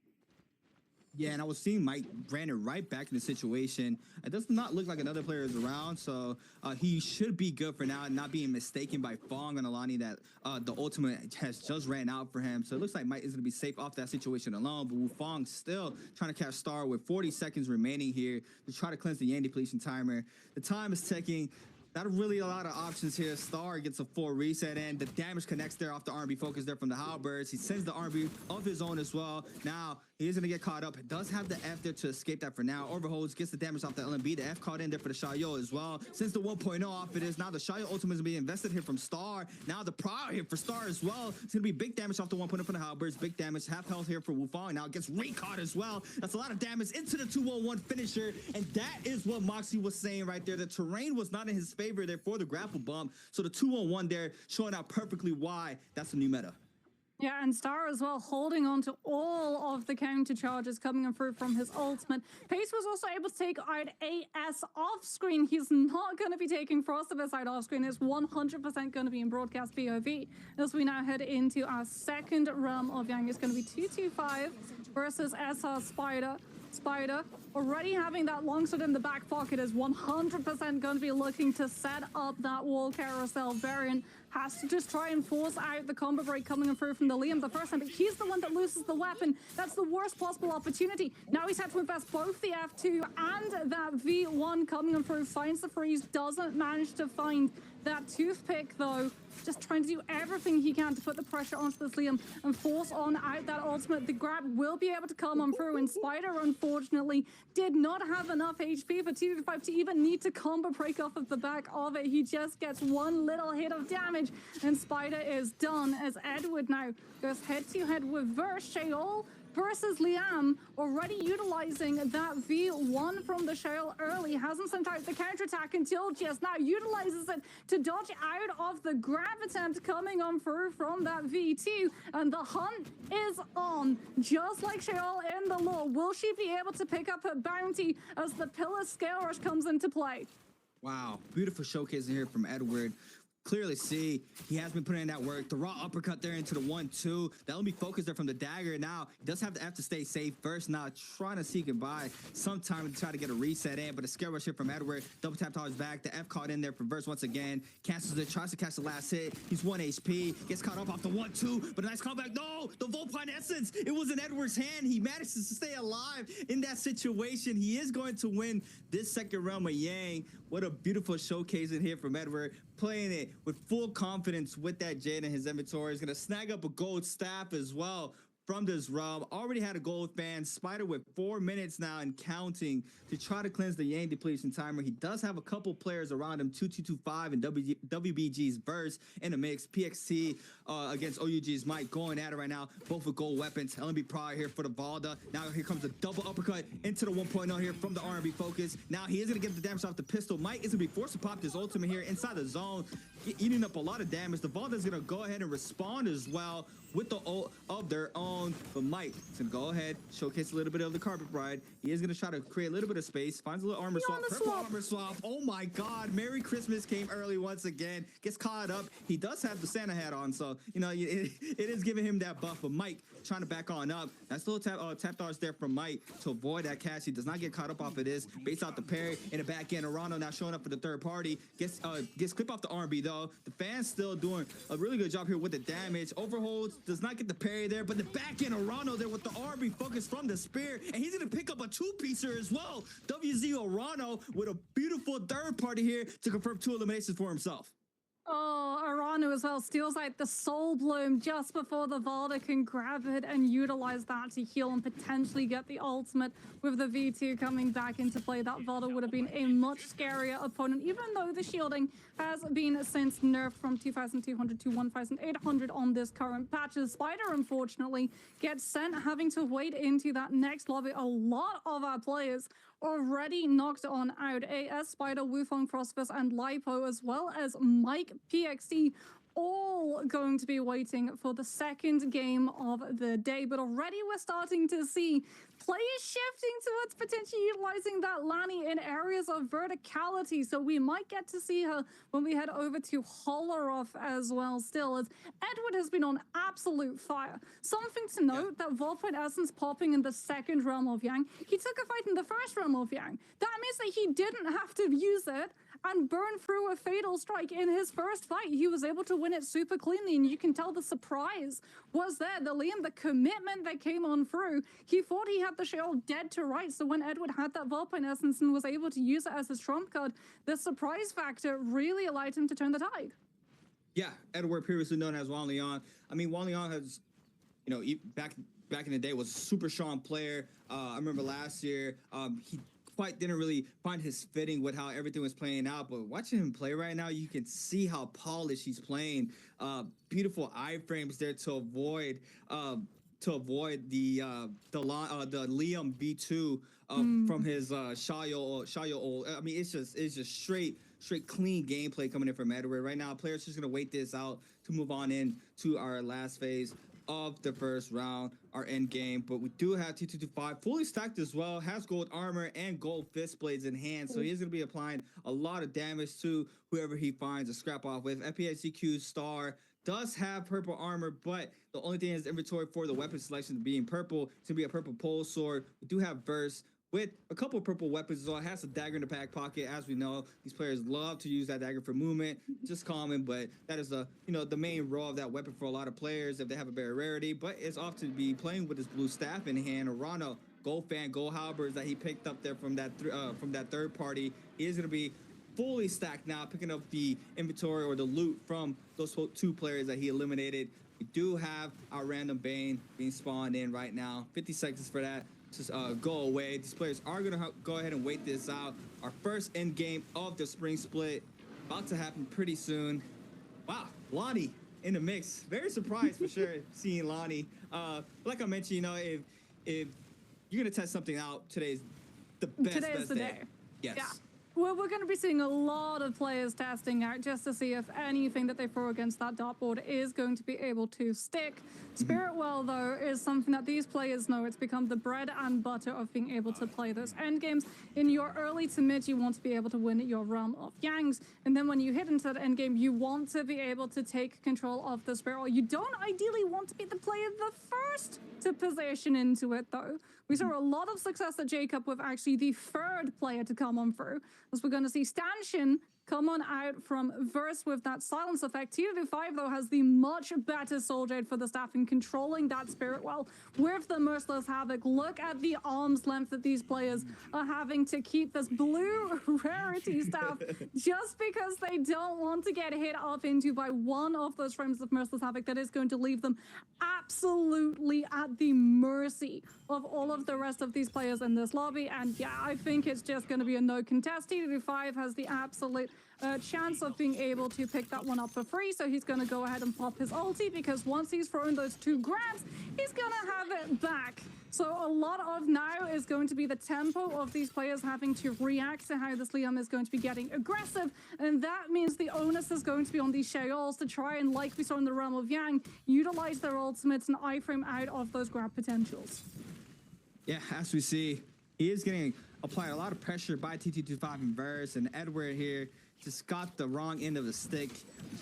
H: Yeah, and I was seeing Mike Brandon right back in the situation. It does not look like another player is around, so he should be good for now, not being mistaken by Fong and Alani that the ultimate has just ran out for him. So it looks like Mike is going to be safe off that situation alone, but Wufong still trying to catch Star with 40 seconds remaining here to try to cleanse the Yang depletion timer. The time is ticking. Not really a lot of options here. Star gets a full reset in. The damage connects there off the R&B focus there from the Halberds. He sends the R&B of his own as well. Now, he is going to get caught up. He does have the F there to escape that for now. Overholds, gets the damage off the LMB. The F caught in there for the Xiao as well. Since the 1.0 off it is, now the Xiao ultimate is being invested here from Star. Now the Prow here for Star as well. It's going to be big damage off the 1.0 from the Halberds. Big damage, half health here for Wufong. Now it gets recaught as well. That's a lot of damage into the 2-1-1 finisher. And that is what Moxie was saying right there. The terrain was not in his favor there for the grapple bump. So the 2-1-1 there showing out perfectly why that's the new meta.
G: Yeah, and Star as well, holding on to all of the counter charges coming through from his ultimate. Pace was also able to take out AS off screen. He's not going to be taking Frostivus out off screen. It's 100% going to be in broadcast POV. As we now head into our second Realm of Yang, it's going to be 225 versus SR Spider. Spider, already having that longsword in the back pocket, is 100% going to be looking to set up that wall carousel variant. Has to just try and force out the combo break coming through from the Liam the first time, but he's the one that loses the weapon. That's the worst possible opportunity. Now he's had to invest both the F2 and that V1 coming through. Finds the freeze, doesn't manage to find that toothpick though. Just trying to do everything he can to put the pressure onto this Liam and force on out that ultimate. The grab will be able to come on through, and Spider unfortunately did not have enough HP for 225 to even need to combo break off of the back of it. He just gets one little hit of damage, and Spider is done as Edward now goes head-to-head with Sheol versus Liam, already utilizing that V1 from the Shale early. Hasn't sent out the counterattack until just now. Utilizes it to dodge out of the grab attempt coming on through from that V2. And the hunt is on. Just like Shale in the lore, will she be able to pick up her bounty as the Pillar Scale Rush comes into play?
H: Wow, beautiful showcasing here from Edward. clearly see he has been putting in that work. The raw uppercut there into the 1-2. That'll be focused there from the dagger. Now, he does have to stay safe first. Now, trying to see goodbye sometime to try to get a reset in, but a scare rush here from Edward. Double tap to his back. The F caught in there from Verse once again. Cancels it, tries to catch the last hit. He's 1 HP. Gets caught up off the 1-2, but a nice comeback. No, the Volpine Essence. It was in Edward's hand. He managed to stay alive in that situation. He is going to win this second round with Yang. What a beautiful showcase in here from Edward. Playing it with full confidence with that Jade in his inventory. He's going to snag up a gold staff as well from this realm. Already had a gold fan. Spider with 4 minutes now and counting to try to cleanse the Yang depletion timer. He does have a couple players around him. 2225 and WBG's Verse in the mix. PXT against OUG's Mike going at it right now. Both with gold weapons. LNB Pryor here for the Valda. Now here comes a double uppercut into the 1.0 here from the R&B Focus. Now he is going to get the damage off the pistol. Mike is going to be forced to pop this ultimate here inside the zone, eating up a lot of damage. The Valda is going to go ahead and respond as well with the ult of their own. But Mike is going to go ahead, showcase a little bit of the Carpet Ride. He is going to try to create a little bit of space, finds a little armor swap, purple armor swap. Oh my God, Merry Christmas came early once again, gets caught up. He does have the Santa hat on, so, you know, it is giving him that buff. But Mike trying to back on up. Nice little tap dodge there from Mike to avoid that catch. He does not get caught up off of this. Baits out the parry in the back end. Arano now showing up for the third party. Gets clip off the R&B though. The fan's still doing a really good job here with the damage. Overholds, does not get the parry there, but the back end Arano there with the R&B Focus from the spear, and he's gonna pick up a two-piecer as well. WZ Arano with a beautiful third party here to confirm 2 eliminations for himself.
G: Oh, Arano as well steals out the Soul Bloom just before the Valda can grab it and utilize that to heal and potentially get the ultimate. With the V2 coming back into play, that Valda would have been a much scarier opponent, even though the shielding has been since nerfed from 2,200 to 1,800 on this current patch. The Spider, unfortunately, gets sent, having to wait into that next lobby. A lot of our players already knocked on out. AS, Spider, Wufong, Frostbus, and Lipo, as well as Mike, PXT, all going to be waiting for the second game of the day. But already we're starting to see players shifting towards potentially utilizing that Lani in areas of verticality. So we might get to see her when we head over to Holleroff as well still, as Edward has been on absolute fire. Something to note, that Volpine Essence popping in the second realm of Yang. He took a fight in the first realm of Yang. That means that he didn't have to use it and burn through a fatal strike in his first fight. He was able to win it super cleanly, and you can tell the surprise was there. The Liam, the commitment that came on through. He thought he had the shield dead to rights, so when Edward had that Volpine Essence and was able to use it as his trump card, the surprise factor really allowed him to turn the tide.
H: Yeah, Edward, previously known as Juan Leon. I mean, Juan Leon has, you know, back in the day was a super strong player. I remember last year, he quite didn't really find his fitting with how everything was playing out, but watching him play right now, you can see how polished he's playing. Beautiful iframes there to avoid the Liam B2 from his Shayo. I mean, it's just straight clean gameplay coming in from Edward right now. Players just gonna wait this out to move on in to our last phase of the first round, our end game. But we do have T225 fully stacked as well, has gold armor and gold fist blades in hand, so he's going to be applying a lot of damage to whoever he finds a scrap off with. FPSCQ Star does have purple armor, but the only thing is inventory for the weapon selection being purple. It's going to be a purple pole sword. We do have Verse with a couple of purple weapons as well. It has a dagger in the back pocket. As we know, these players love to use that dagger for movement, just common, but that is the main role of that weapon for a lot of players if they have a better rarity. But it's often be playing with his blue staff in hand. Arano, gold fan, gold halberds that he picked up there from that third party. He is going to be fully stacked now, picking up the inventory or the loot from those 2 players that he eliminated. We do have our random Bane being spawned in right now. 50 seconds for that to go away. These players are going to go ahead and wait this out. Our first end game of the spring split about to happen pretty soon. Wow, Lonnie in the mix. Very surprised for sure seeing Lonnie. Like I mentioned, you know, if you're going to test something out, today's the best
G: the day.
H: Yes.
G: Yeah. we're going to be seeing a lot of players testing out just to see if anything that they throw against that dartboard is going to be able to stick. Spirit Well, though, is something that these players know. It's become the bread and butter of being able to play those end games. In your early to mid, you want to be able to win your realm of Yangs. And then when you hit into that end game, you want to be able to take control of the Spirit Well. You don't ideally want to be the player the first to position into it, though. We saw a lot of success at Jacob with actually the third player to come on through. As we're going to see Stanchion come on out from Verse with that silence effect. T225, though, has the much better soul jade for the staff in controlling that Spirit Well with the Merciless Havoc. Look at the arm's length that these players are having to keep this blue rarity staff just because they don't want to get hit up into by one of those frames of Merciless Havoc that is going to leave them absolutely at the mercy of all of the rest of these players in this lobby. And yeah, I think it's just going to be a no contest. T225 has the absolute chance of being able to pick that one up for free, so he's going to go ahead and pop his ulti, because once he's thrown those 2 grabs, he's going to have it back. So a lot of now is going to be the tempo of these players having to react to how this Liam is going to be getting aggressive, and that means the onus is going to be on these Shayols to try and, like we saw in the Realm of Yang, utilize their ultimates and iframe out of those grab potentials.
H: Yeah, as we see, he is getting applied a lot of pressure by T225 and Verse, and Edward here just got the wrong end of the stick.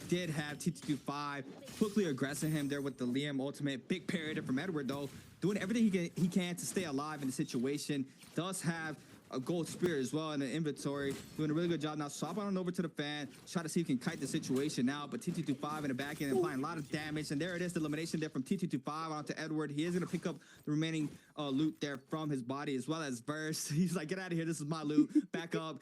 H: Did have T225 quickly aggressing him there with the Liam ultimate. Big parry from Edward, though, doing everything he can to stay alive in the situation. Does have a gold spear as well in the inventory, doing a really good job now. Swap on over to the fan, try to see if he can kite the situation now, but T225 in the back end applying a lot of damage, and there it is, the elimination there from T225 onto Edward. He is going to pick up the remaining loot there from his body, as well as Verse. He's like, get out of here, this is my loot, back up.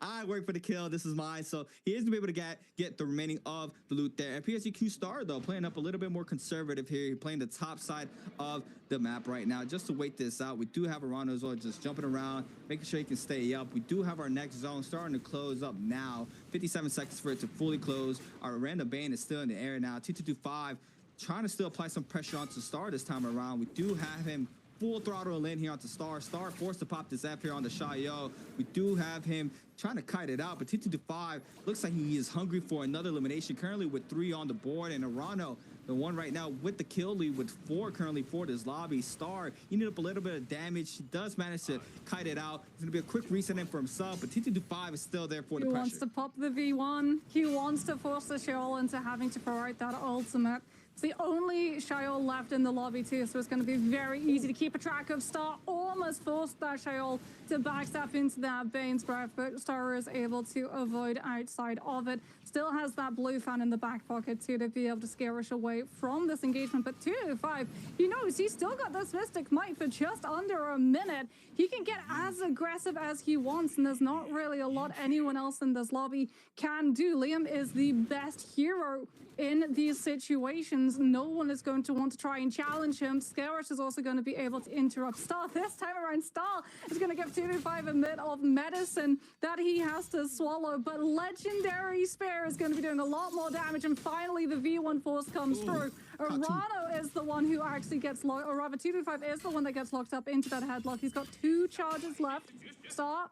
H: I work for the kill, this is mine. So he is going to be able to get the remaining of the loot there. And PSGQ Star, though, playing up a little bit more conservative here, playing the top side of the map right now, just to wait this out. We do have Arano as well, just jumping around, making sure he can stay up. We do have our next zone starting to close up now. 57 seconds for it to fully close. Our random bane is still in the air now. T225 trying to still apply some pressure onto Star this time around. We do have him full throttle in here onto Star. Star forced to pop this F here on the Shayo. We do have him trying to kite it out, but T225 looks like he is hungry for another elimination, currently with 3 on the board, and Arano, the one right now with the kill lead with 4 currently for this lobby. Star, he needed up a little bit of damage. He does manage to kite it out. It's going to be a quick reset in for himself, but T225 is still there for the pressure.
G: He wants to pop the V1. He wants to force the Sheol into having to throw out that ultimate. It's the only Sheol left in the lobby too, so it's going to be very easy to keep a track of. Star almost forced that Sheol to backstep into that Bane's Breath, but Star is able to avoid outside of it. Still has that blue fan in the back pocket too to be able to scare us away from this engagement. But 2-5, he knows he's still got this Mystic Might for just under a minute. He can get as aggressive as he wants, and there's not really a lot anyone else in this lobby can do. Liam is the best hero in these situations. No one is going to want to try and challenge him. Skarish is also going to be able to interrupt Star. This time around, Star is going to give 2-5 a bit of medicine that he has to swallow, but Legendary Spear is going to be doing a lot more damage, and finally the V1 force comes through. Arano is the one who actually gets locked, or rather 2-5 is the one that gets locked up into that headlock. He's got 2 charges left. Star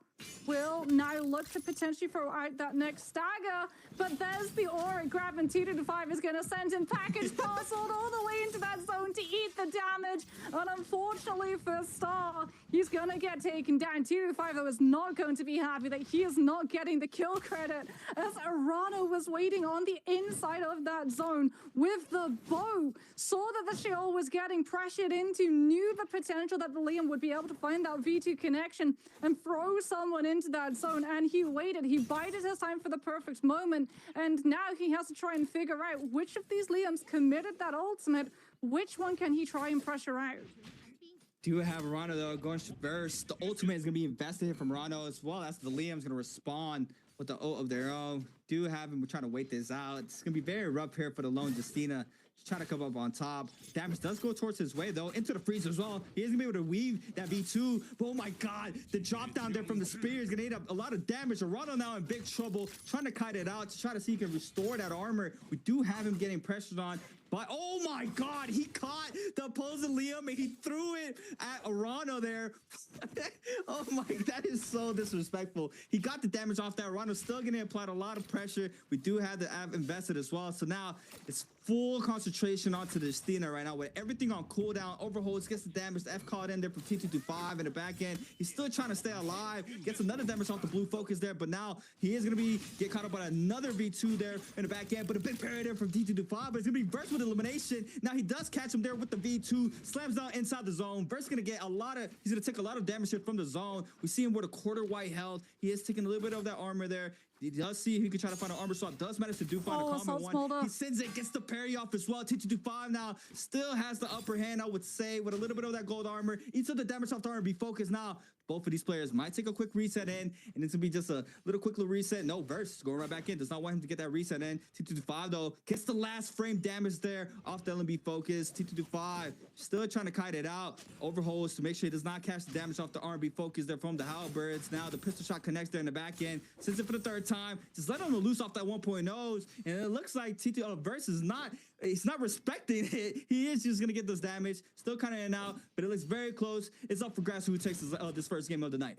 G: will now look to potentially throw out that next stagger, but there's the aura grab, and 2-5 is going to send in package parceled all the way into that zone to eat the damage, and unfortunately for Star, he's going to get taken down. 2-5 though is not going to be happy that he is not getting the kill credit, as Arano was waiting on the inside of that zone with the bow, saw that the Sheol was getting pressured into, knew the potential that the Liam would be able to find that V2 connection and throw someone into that zone, and he waited. He bided his time for the perfect moment, and now he has to try and figure out which of these Liams committed that ultimate, which one can he try and pressure out.
H: Do have Rano, though, going to Verse. The ultimate is going to be invested here from Rano, as well as the Liam's going to respond with the ult of their own. Do have him, we're trying to wait this out. It's going to be very rough here for the lone Justina. Just trying to come up on top. Damage does go towards his way, though, into the freeze as well. He is going to be able to weave that V2. But oh my God, the drop down there from the spear is going to eat up a lot of damage. Arano now in big trouble, trying to kite it out to try to see he can restore that armor. We do have him getting pressured on But oh my God, he caught the opposing Liam and he threw it at Arano there. Oh my, that is so disrespectful. He got the damage off that. Arano's still getting applied a lot of pressure. We do have the Av invested as well. So now it's full concentration onto the Stina right now with everything on cooldown. Overholds, gets the damage. The F caught in there from T225 in the back end. He's still trying to stay alive. Gets another damage off the blue focus there, but now he is going to get caught up by another V2 there in the back end. But a big parry there from T225, but it's going to be Verse with elimination. Now he does catch him there with the V2. Slams down inside the zone. Verse going to get he's going to take a lot of damage here from the zone. We see him with a quarter white health. He is taking a little bit of that armor there. He does see if he can try to find an armor swap. Does manage to find a common one. He sends it, gets the parry off as well. T225 now still has the upper hand, I would say, with a little bit of that gold armor. Eats up the damage off the armor. Be focused now. Both of these players might take a quick reset in, and it's gonna be just a quick little reset. No, Verse going right back in. Does not want him to get that reset in. T225 though gets the last frame damage there off the LMB focus. T225 still trying to kite it out. Overholds to make sure he does not catch the damage off the R&B focus there from the Halberds. Now the pistol shot connects there in the back end. Sends it for the third time. Just let him loose off that 1.0s, and it looks like Verse is not. He's not respecting it. He is just gonna get this damage. Still kind of in and out, but it looks very close. It's up for grabs who takes this first game of the night.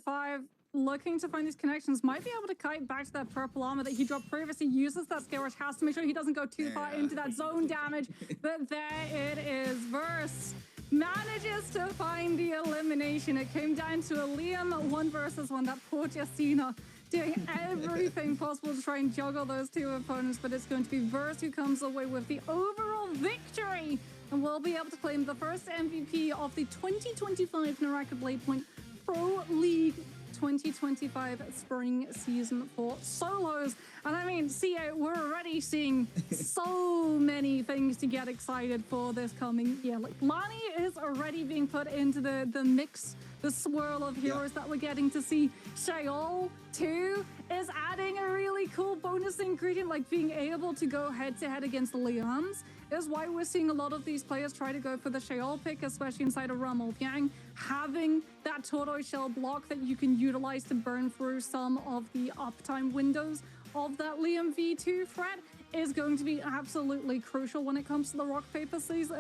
G: 5 looking to find these connections, might be able to kite back to that purple armor that he dropped previously. Uses that skill rush, has to make sure he doesn't go too far into that zone damage. But there it is. Verse manages to find the elimination. It came down to a Liam 1 versus 1. That poor Justina doing everything possible to try and juggle those two opponents, but it's going to be Verse who comes away with the overall victory and will be able to claim the first MVP of the 2025 Naraka Bladepoint Pro League 2025 Spring Season 4 solos. And I mean, CA, we're already seeing so many things to get excited for this coming year. Like, Lani is already being put into the mix, the swirl of heroes that we're getting to see. Sheol, too, is adding a really cool bonus ingredient, like being able to go head-to-head against Liams. Is why we're seeing a lot of these players try to go for the Sheol pick, especially inside of Ramolpiang. Having that tortoise shell block that you can utilize to burn through some of the uptime windows of that Liam V2 threat is going to be absolutely crucial when it comes to the rock, paper, scissors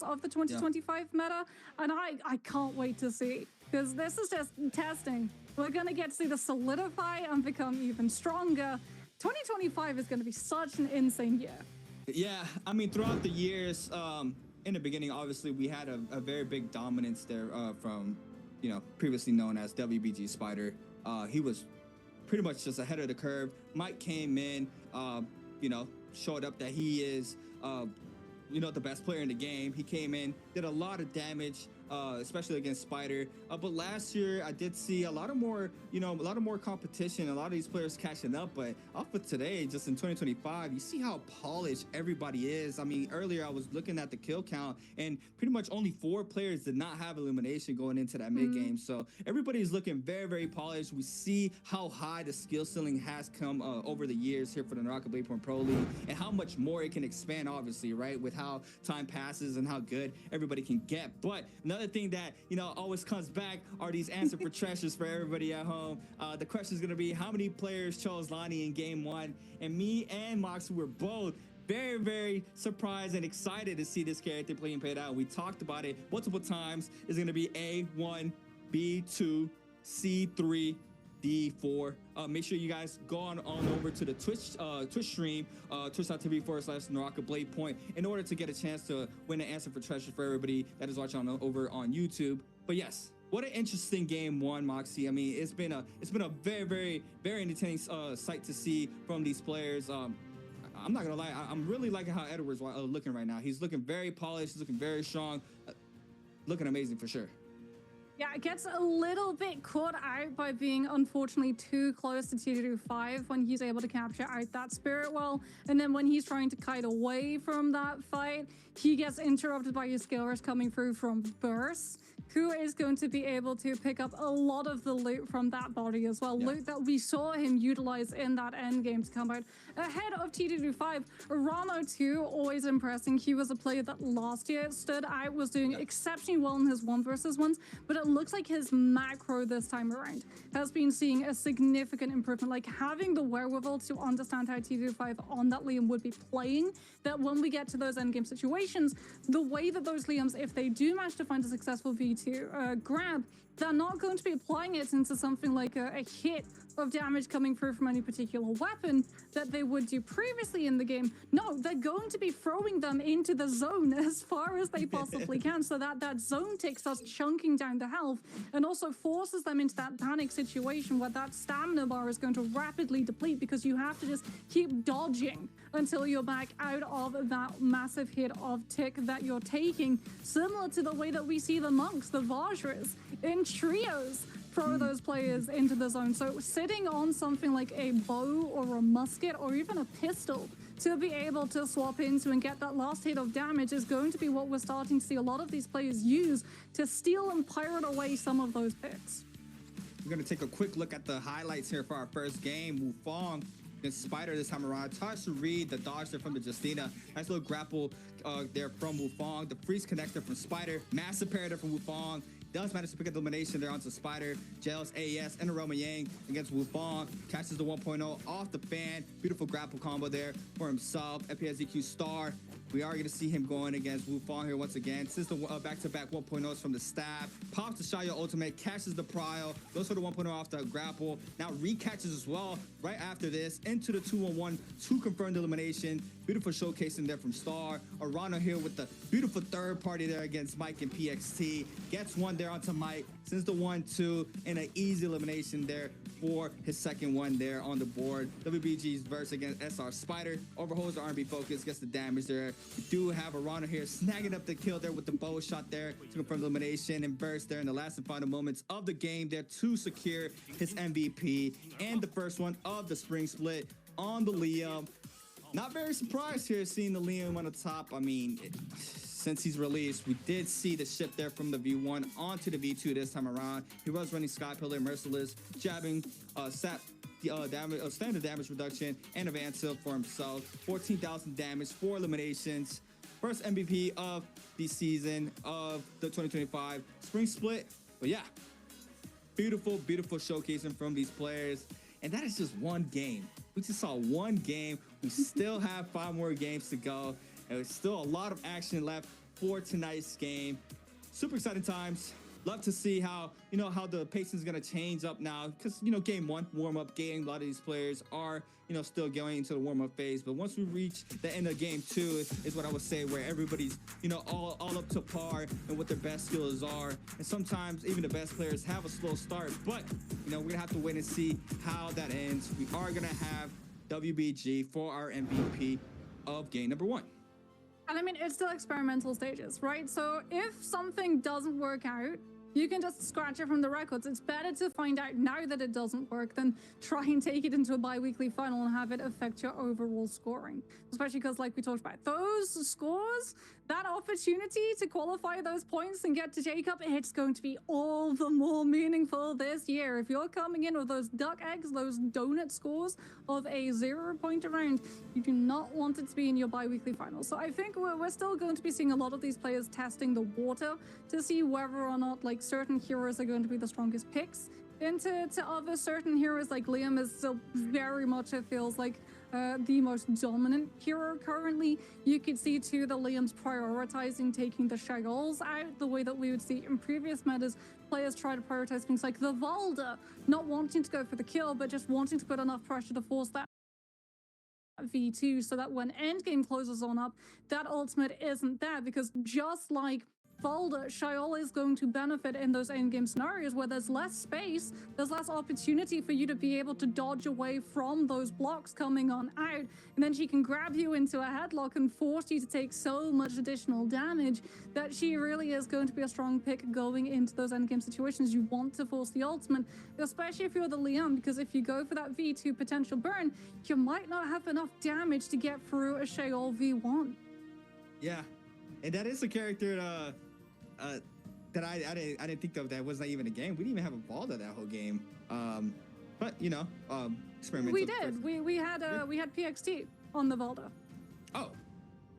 G: of the 2025 meta. And I can't wait to see, because this is just testing. We're going to get to see the solidify and become even stronger. 2025 is going to be such an insane year.
H: Yeah, I mean, throughout the years, in the beginning, obviously, we had a very big dominance there from, previously known as WBG Spider. He was pretty much just ahead of the curve. Mike came in, showed up that he is, the best player in the game. He came in, did a lot of damage, especially against Spider. But last year, I did see a lot more competition, a lot of these players catching up. But off of today, just in 2025, you see how polished everybody is. I mean, earlier I was looking at the kill count, and pretty much only 4 players did not have elimination going into that mid game. So everybody's looking very, very polished. We see how high the skill ceiling has come over the years here for the Naraka Bladepoint Pro League, and how much more it can expand, obviously, right? With how time passes and how good everybody can get. But another thing that always comes back are these answer for treasures for everybody at home. The question is going to be, how many players chose Lani in game 1? And me and Moxie were both very, very surprised and excited to see this character being paid out. We talked about it multiple times. It's going to be A1, B2, C3, D4. Make sure you guys go on over to the Twitch stream, twitch.tv/Naraka Bladepoint, in order to get a chance to win an answer for treasure for everybody that is watching over on YouTube. But yes, what an interesting game 1, Moxie. I mean, it's been a very, very, very entertaining sight to see from these players. I'm not gonna lie, I'm really liking how Edward's looking right now. He's looking very polished, he's looking very strong, looking amazing for sure.
G: Yeah, it gets a little bit caught out by being, unfortunately, too close to T225 when he's able to capture out that Spirit Well. And then when he's trying to kite away from that fight, he gets interrupted by his skill rush coming through from Burst. who is going to be able to pick up a lot of the loot from that body as well.
H: Yeah.
G: Loot that we saw him utilize in that end game to come out ahead of T225. Rano too, always impressing. He was a player that last year stood out, was doing exceptionally well in his 1v1s, but it looks like his macro this time around has been seeing a significant improvement. Like having the wherewithal to understand how T225 on that Liam would be playing, that when we get to those endgame situations, the way that those Liams, if they do manage to find a successful V2 grab, they're not going to be applying it into something like a hit of damage coming through from any particular weapon that they would do previously in the game. No, they're going to be throwing them into the zone as far as they possibly can, so that that zone tick starts chunking down the health and also forces them into that panic situation where that stamina bar is going to rapidly deplete because you have to just keep dodging until you're back out of that massive hit of tick that you're taking, similar to the way that we see the monks, the Vajras, in trios throw those players into the zone. So sitting on something like a bow or a musket or even a pistol to be able to swap into and get that last hit of damage is going to be what we're starting to see a lot of these players use to steal and pirate away some of those picks.
H: We're going to take a quick look at the highlights here for our first game. Wufong against Spider this time around. Tries to read the dodge there from the Justina. Nice little grapple there from Wufong. The freeze connector from Spider. Massive parry there from Wufong. Does manage to pick up the elimination there onto Spider. Gels, AES, and Aroma Yang against Wufong. Catches the 1.0 off the fan. Beautiful grapple combo there for himself. FPS EQ star. We are going to see him going against Wufong here once again. Since the back-to-back 1.0s from the stab. Pops the Xiao ultimate. Catches the prio. Goes for the 1.0 off the grapple. Now recatches as well right after this. Into the 2-on-1 to confirm the elimination. Beautiful showcasing there from Star. Arano here with the beautiful third party there against Mike and PXT. Gets one there onto Mike. Sends the 1-2 and an easy elimination there for his second one there on the board. WBG's verse against SR Spider. Overholds the R&B focus. Gets the damage there. We do have Arano here snagging up the kill there with the bow shot there to confirm the elimination and burst there in the last and final moments of the game there to secure his MVP and the first one of the spring split on the Liam. Not very surprised here seeing the Liam on the top. I mean, since he's released, we did see the shift there from the V1 onto the V2 this time around. He was running Sky Pillar, Merciless, jabbing, standard damage reduction, and Avantil for himself. 14,000 damage, 4 eliminations. First MVP of the season of the 2025 spring split. But yeah, beautiful, beautiful showcasing from these players. And that is just one game. We just saw one game. We still have 5 more games to go. And there's still a lot of action left for tonight's game. Super exciting times. Love to see how, how the pacing is going to change up now. Because, game 1, warm-up game, a lot of these players are, still going into the warm-up phase. But once we reach the end of game 2 is what I would say, where everybody's, all up to par and what their best skills are. And sometimes even the best players have a slow start. But, we're going to have to wait and see how that ends. We are going to have WBG for our MVP of game number 1.
G: And I mean, it's still experimental stages, right? So if something doesn't work out, you can just scratch it from the records. It's better to find out now that it doesn't work than try and take it into a bi-weekly final and have it affect your overall scoring. Especially because, like we talked about, those scores, that opportunity to qualify those points and get to Jacob, it's going to be all the more meaningful this year. If you're coming in with those duck eggs, those donut scores of a 0-point round, you do not want it to be in your bi-weekly final. So I think we're still going to be seeing a lot of these players testing the water to see whether or not, like, certain heroes are going to be the strongest picks into other certain heroes. Like Liam is still very much, it feels like, the most dominant hero currently. You could see too the Liam's prioritizing taking the Shagols out the way that we would see in previous metas. Players try to prioritize things like the Valda, not wanting to go for the kill, but just wanting to put enough pressure to force that V2 so that when endgame closes on up, that ultimate isn't there. Because just like Valda, Xiao is going to benefit in those endgame scenarios where there's less space, there's less opportunity for you to be able to dodge away from those blocks coming on out, and then she can grab you into a headlock and force you to take so much additional damage that she really is going to be a strong pick going into those endgame situations. You want to force the ultimate, especially if you're the Liam, because if you go for that V2 potential burn, you might not have enough damage to get through a Xiao V1.
H: Yeah, and that is a character that I didn't think of that was not even a game. We didn't even have a Valda that whole game. But you know, experimental.
G: We did. We had PXT on the Valda.
H: Oh,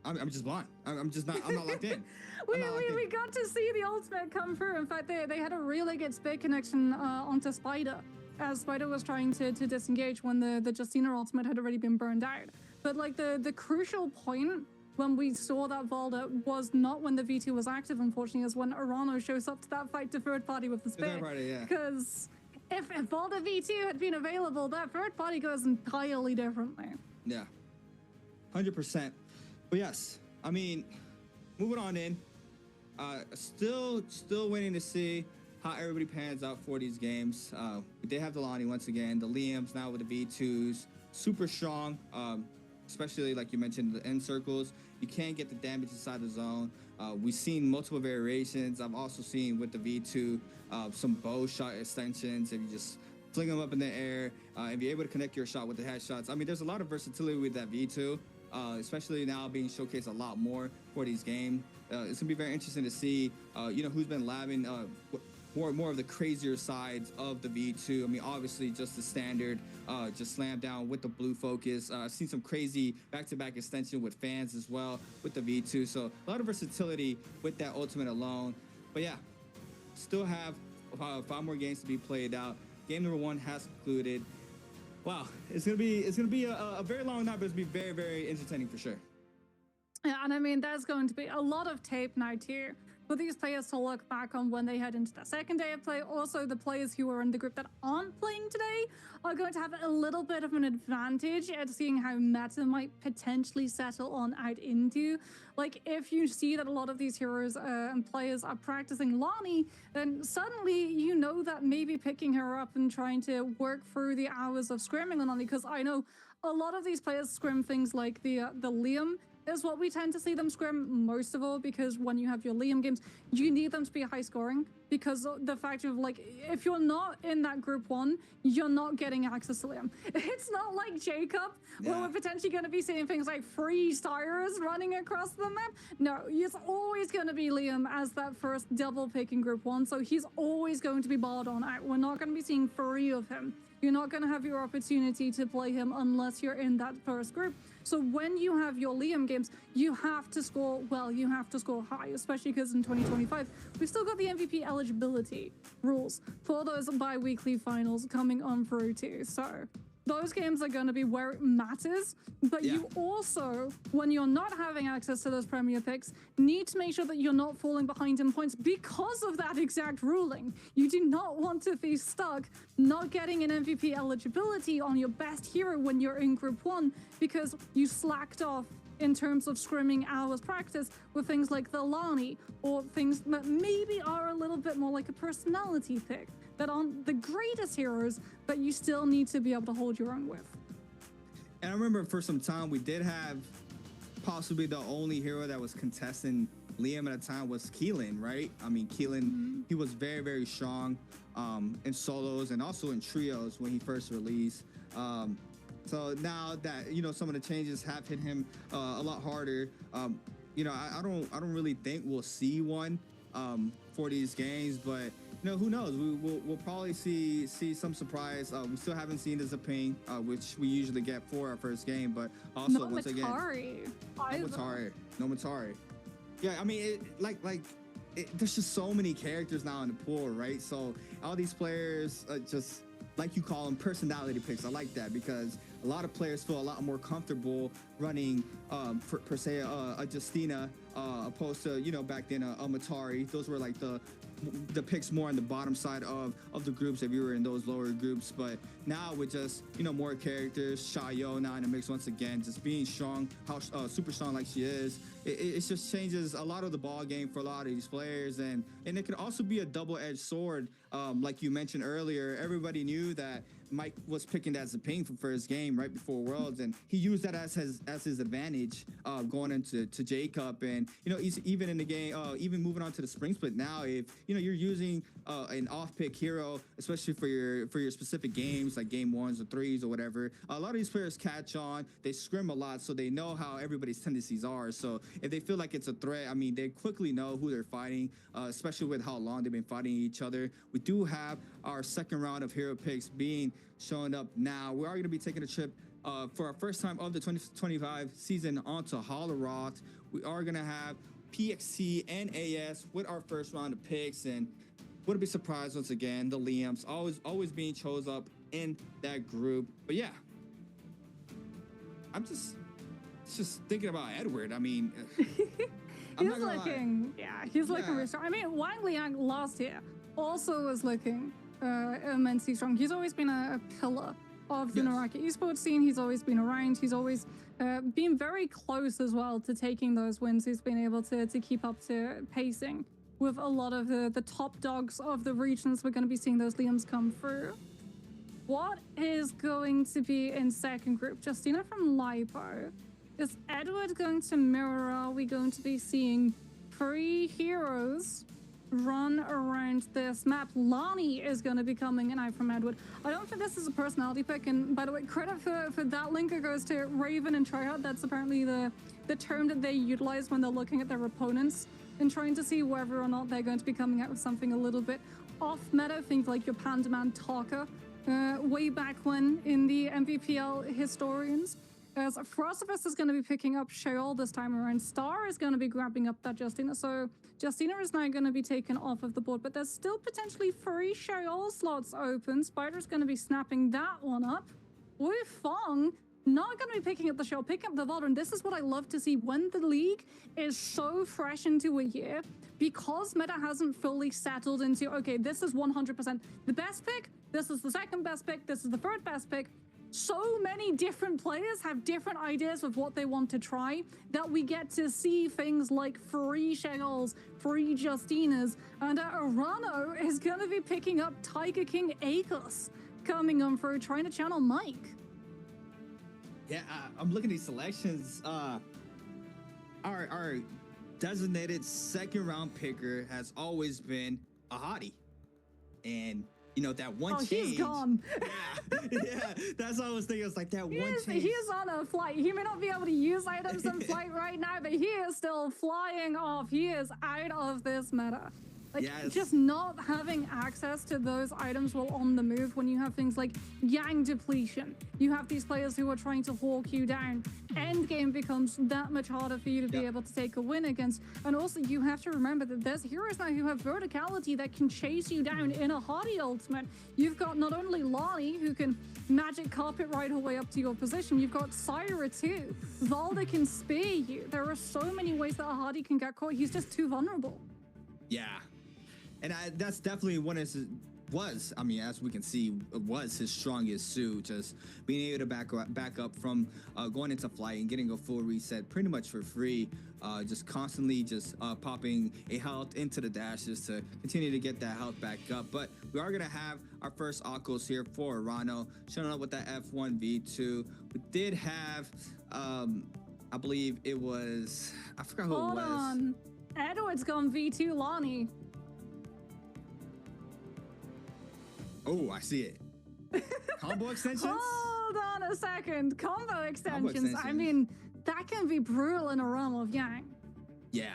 H: I'm just blind. I'm not locked in.
G: We got to see the ultimate come through. In fact, they had a really good spear connection onto Spider, as Spider was trying to disengage when the Justina ultimate had already been burned out. But like the crucial point when we saw that Valda was not when the V2 was active, unfortunately, is when Arano shows up to that fight to third party with the spear. Because if Valda V2 had been available, that third party goes entirely differently.
H: Yeah, 100%. But yes, I mean, moving on in. Still waiting to see how everybody pans out for these games. We did have the Lonnie once again, the Liams now with the V2s, super strong. Especially like you mentioned, the end circles. You can't get the damage inside the zone. We've seen multiple variations. I've also seen with the V2 some bow shot extensions. If you just fling them up in the air, if you're able to connect your shot with the headshots. I mean, there's a lot of versatility with that V2, especially now being showcased a lot more for these games. It's gonna be very interesting to see, you know, who's been labbing more of the crazier sides of the V2. I mean, obviously just the standard, just slam down with the blue focus. I've seen some crazy back-to-back extension with fans as well with the V2. So a lot of versatility with that ultimate alone. But yeah, still have 5 more games to be played out. Game number 1 has concluded. Wow, it's gonna be a very long night, but it's gonna be very, very entertaining for sure.
G: Yeah, and I mean, there's going to be a lot of tape now too for these players to look back on when they head into the second day of play. Also, the players who are in the group that aren't playing today are going to have a little bit of an advantage at seeing how meta might potentially settle on out into. Like, if you see that a lot of these heroes and players are practicing Lonnie, then suddenly you know that maybe picking her up and trying to work through the hours of scrimming on Lonnie, because I know a lot of these players scrim things like the Liam is what we tend to see them scrim most of all, because when you have your Liam games, you need them to be high scoring, because the fact of, like, if you're not in that group 1, you're not getting access to Liam. It's not like Jacob, where we're potentially going to be seeing things like free Cyrus running across the map. No, it's always going to be Liam as that first double pick in group 1, so he's always going to be barred on out. We're not going to be seeing 3 of him. You're not going to have your opportunity to play him unless you're in that first group. So when you have your Liam games, you have to score well, you have to score high, especially because in 2025, we've still got the MVP eligibility rules for those bi-weekly finals coming on through too. So those games are going to be where it matters, but you also, when you're not having access to those premier picks, need to make sure that you're not falling behind in points because of that exact ruling. You do not want to be stuck not getting an MVP eligibility on your best hero when you're in group 1 because you slacked off in terms of scrimming hours practice with things like the Lonnie, or things that maybe are a little bit more like a personality pick, that aren't the greatest heroes, but you still need to be able to hold your own with.
H: And I remember for some time we did have possibly the only hero that was contesting Liam at a time was Keelan, right? I mean, Keelan, he was very, very strong in solos and also in trios when he first released. So now that, you know, some of the changes have hit him a lot harder, you know, I don't really think we'll see one for these games, but you know, who knows? We'll probably see some surprise. We still haven't seen the Zaping, which we usually get for our first game, but also once again, no Matari. Yeah, I mean, there's just so many characters now in the pool, right? So all these players, just like you call them, personality picks. I like that because a lot of players feel a lot more comfortable running, per se, a Justina, opposed to, you know, back then a Matari. Those were like the picks more on the bottom side of the groups if you were in those lower groups. But now with just, you know, more characters, Shayo now in the mix once again, just being strong, how super strong like she is, it just changes a lot of the ball game for a lot of these players. And it can also be a double-edged sword. Like you mentioned earlier, everybody knew that Mike was picking that Zaping for his game right before Worlds, and he used that as his advantage going into Jacob. And even in the game, even moving on to the spring split now, if you're using an off-pick hero, especially for your specific games like game 1s or 3s or whatever, a lot of these players catch on. They scrim a lot, so they know how everybody's tendencies are. So if they feel like it's a threat, I mean, they quickly know who they're fighting, especially with how long they've been fighting each other. We do have our second round of hero picks showing up now. We are going to be taking a trip for our first time of the 2025 season onto Holoroth. We are going to have PXC and AS with our first round of picks, and wouldn't be surprised once again, the Liams always being chose up in that group. But yeah, I'm just thinking about Edward. I mean,
G: he's looking really strong. I mean, Wang Liang last year also was looking immensely strong. He's always been a pillar of the Naraka esports scene. He's always been around. He's always been very close as well to taking those wins. He's been able to keep up to pacing with a lot of the top dogs of the regions. We're going to be seeing those Liams come through. What is going to be in second group? Justina from Lipo. Is Edward going to mirror? Are we going to be seeing 3 heroes run around this map? Lani is going to be coming in out from Edward. I don't think this is a personality pick, and by the way, credit for that linker goes to Raven and Tryhard. That's apparently the term that they utilize when they're looking at their opponents and trying to see whether or not they're going to be coming out with something a little bit off meta. Things like your Pandaman Taka way back when in the NBPL historians. As Frostifus is going to be picking up Sheol this time around. Star is going to be grabbing up that Justina. So Justina is now going to be taken off of the board, but there's still potentially 3 Sheol slots open. Spider's going to be snapping that one up. Wu Fong not going to be picking up the Sheol, picking up the Valorant. This is what I love to see when the league is so fresh into a year, because meta hasn't fully settled into, okay, this is 100% the best pick, this is the second best pick, this is the third best pick. So many different players have different ideas of what they want to try that we get to see things like 3 Sheols, 3 Justinas, and Arano is going to be picking up Tiger King Akos coming on through, trying to channel Mike.
H: Yeah, I'm looking at these selections. Our designated second round picker has always been a hottie, and that one change.
G: He's gone.
H: Yeah, that's what I was thinking. It's like that one change.
G: He is on a flight. He may not be able to use items in flight right now, but he is still flying off. He is out of this meta. Like, just not having access to those items while on the move when you have things like Yang depletion. You have these players who are trying to hawk you down. Endgame becomes that much harder for you to be able to take a win against. And also, you have to remember that there's heroes now who have verticality that can chase you down in a Hardy ultimate. You've got not only Lani, who can magic carpet right her way up to your position, you've got Syra too. Valda can spear you. There are so many ways that a Hardy can get caught. He's just too vulnerable.
H: Yeah. And that's definitely one of his, I mean, as we can see, was his strongest suit, just being able to back up from going into flight and getting a full reset pretty much for free, just constantly popping a health into the dash just to continue to get that health back up. But we are going to have our first Akos here for Arano, showing up with that F1v2. We did have, I believe it was, I forgot who it was. Hold on.
G: Edward's gone V2 Lani.
H: Oh, I see it. Combo extensions?
G: Hold on a second. Combo extensions. I mean, that can be brutal in a realm of Yang.
H: Yeah.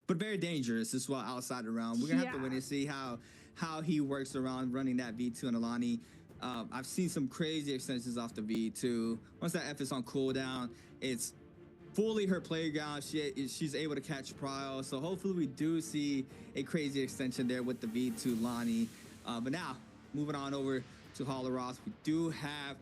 H: But very dangerous as well outside the realm. We're going to have to wait and see how he works around running that V2 and Alani. I've seen some crazy extensions off the V2. Once that F is on cooldown, it's fully her playground. She's able to catch Prio. So hopefully we do see a crazy extension there with the V2 Lani. But now, moving on over to Holoroth, we do have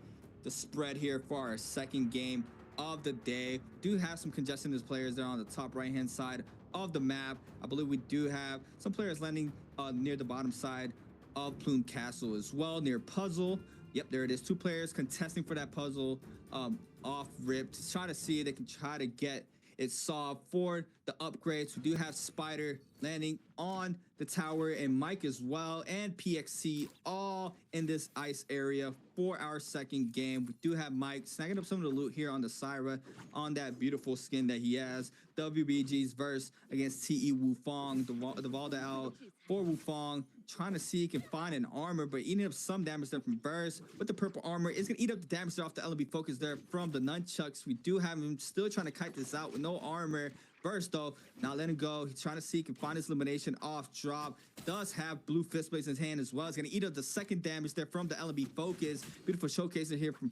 H: the spread here for our second game of the day. Do have some congestion as players there on the top right-hand side of the map. I believe we do have some players landing near the bottom side of Plume Castle as well, near Puzzle. Yep, there it is. 2 players contesting for that puzzle off rip to try to see if they can try to get It's solved for the upgrades. We do have Spider landing on the tower and Mike as well, and PXC all in this ice area for our second game. We do have Mike snagging up some of the loot here on the Syra on that beautiful skin that he has. WBG's verse against TE Wufong, the Valda L for Wufong, trying to see if he can find an armor, but eating up some damage there from Verse with the purple armor. It's gonna eat up the damage there off the LB focus there from the nunchucks. We do have him still trying to kite this out with no armor. Verse though, not letting go. He's trying to see if he can find his elimination off drop. Does have blue fist blades in his hand as well. It's gonna eat up the second damage there from the LB focus. Beautiful showcasing here from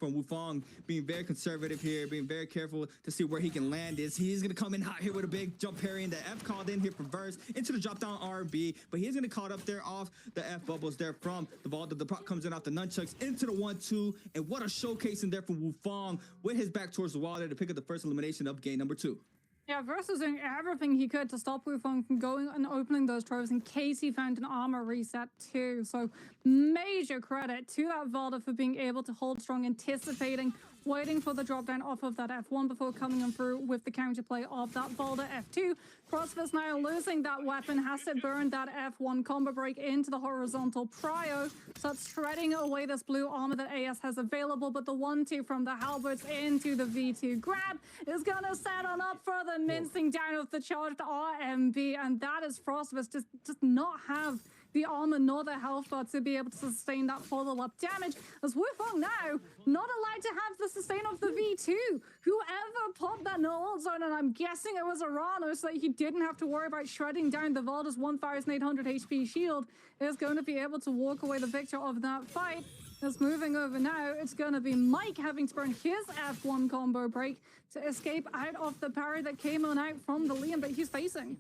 H: Wufong, being very conservative here, being very careful to see where he can land this. He's gonna come in hot here with a big jump parry, and the F called in here from Verse into the drop down RB, but he's gonna caught up there off the F bubbles there from the vault. The prop comes in off the nunchucks into the 1-2, and what a showcasing there from Wufong with his back towards the wall there to pick up the first elimination of game number 2.
G: Yeah, Verse was doing everything he could to stop Wufong from going and opening those troves in case he found an armor reset too. So major credit to that Valda for being able to hold strong, anticipating, waiting for the drop down off of that F1 before coming in through with the counterplay of that Valda F2. Frostfist now losing that weapon, has to burn that F1 combo break into the horizontal prio. So it's shredding away this blue armor that AS has available, but the 1-2 from the halberds into the V2 grab is gonna set on up for the mincing down of the charged RMB, and that is Frostfist just not have the armor nor the health bar to be able to sustain that follow-up damage, as Wufong now not allowed to have the sustain of the V2. Whoever popped that no ult zone, and I'm guessing it was Arano, so that he didn't have to worry about shredding down the Valda's 1,800 HP shield, is going to be able to walk away the victor of that fight. It's moving over now. It's going to be Mike having to burn his F1 combo break to escape out of the parry that came on out from the Liam that he's facing.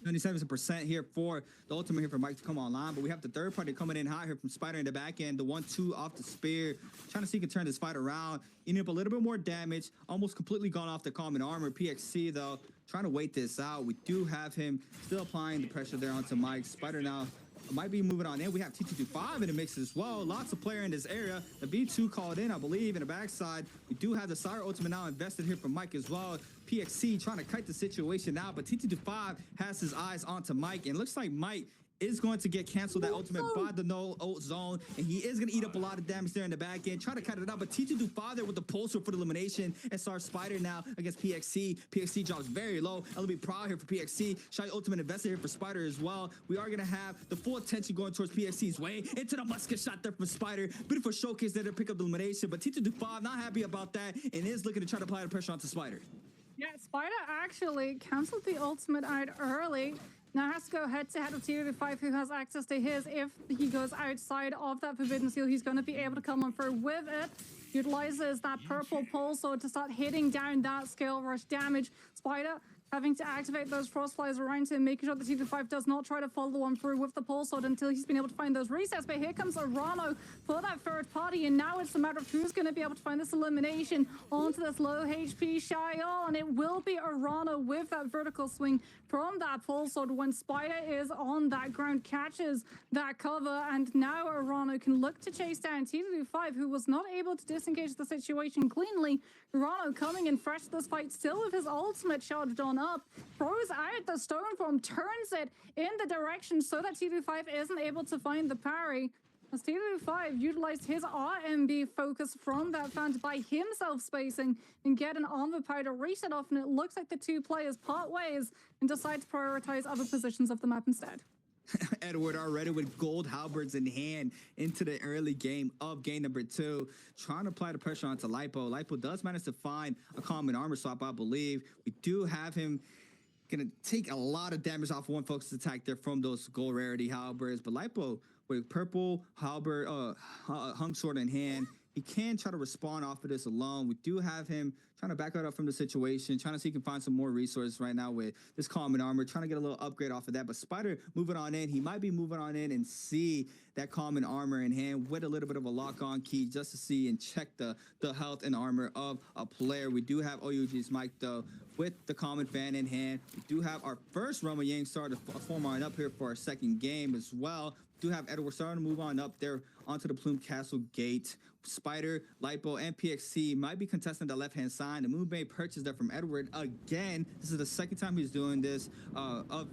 H: 97% here for the ultimate here for Mike to come online, but we have the third party coming in hot here from Spider in the back end. The 1-2 off the spear, trying to see if he can turn this fight around, eating up a little bit more damage, almost completely gone off the common armor. PXC though, trying to wait this out. We do have him still applying the pressure there onto Mike. Spider now might be moving on in. We have T225 in the mix as well. Lots of player in this area. The B2 called in, I believe, in the backside. We do have the Sire ultimate now invested here from Mike as well. PXC trying to kite the situation out, but T225 has his eyes onto Mike, and looks like Mike is going to get canceled that ultimate by the no ult zone, and he is going to eat up a lot of damage there in the back end, try to cut it out, but T225 there with the pulsar for the elimination, and SR Spider now against PXC. PXC drops very low. LB Proud here for PXC. Shy ultimate investor here for Spider as well. We are going to have the full attention going towards PXC's way, into the musket shot there from Spider. Beautiful showcase there to pick up the elimination, but T225 not happy about that, and is looking to try to apply the pressure onto Spider.
G: Yeah, Spider actually canceled the ultimate out early. Now has to go head-to-head with T225, who has access to his. If he goes outside of that Forbidden Seal, he's going to be able to come on through with it. Utilizes that purple pulse so to start hitting down that scale rush damage. Spider having to activate those frost flies around him, making sure that T225 does not try to follow one through with the pulse sword until he's been able to find those resets. But here comes Arano for that third party, and now it's a matter of who's going to be able to find this elimination onto this low HP Shio, and it will be Arano with that vertical swing from that pulse sword when Spider is on that ground, catches that cover, and now Arano can look to chase down T225, who was not able to disengage the situation cleanly. Arano coming in fresh to this fight, still with his ultimate charged on up, throws out the stone form, turns it in the direction so that T225 isn't able to find the parry. As T225 utilized his RMB focus from that fan to buy himself spacing and get an armor powder reset off, and it looks like the two players part ways and decide to prioritize other positions of the map instead.
H: Edward already with gold halberds in hand into the early game of game number 2, trying to apply the pressure onto Lipo. Lipo does manage to find a common armor swap, I believe. We do have him gonna take a lot of damage off one focus attack there from those gold rarity halberds, but Lipo with purple halberd, hung sword in hand, he can try to respond off of this alone. We do have him trying to back out from the situation, trying to see if he can find some more resources right now with this common armor, trying to get a little upgrade off of that. But Spider moving on in, he might be moving on in and see that common armor in hand with a little bit of a lock-on key just to see and check the health and armor of a player. We do have OUG's Mike though with the common fan in hand. We do have our first Roma Yang start to form on up here for our second game as well. Do have Edward starting to move on up there onto the Plume Castle gate. Spider, Lipo, and PXC might be contesting the left-hand side. The Moonbane purchased that from Edward again. This is the second time he's doing this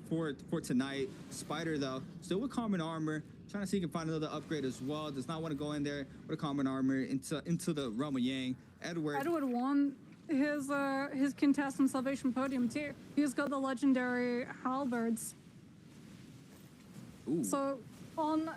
H: for tonight. Spider, though, still with common armor, trying to see if he can find another upgrade as well. Does not want to go in there with a common armor into the realm of Yang. Edward
G: won his contest on Salvation Podium too. He's got the legendary halberds.
H: Ooh.
G: So on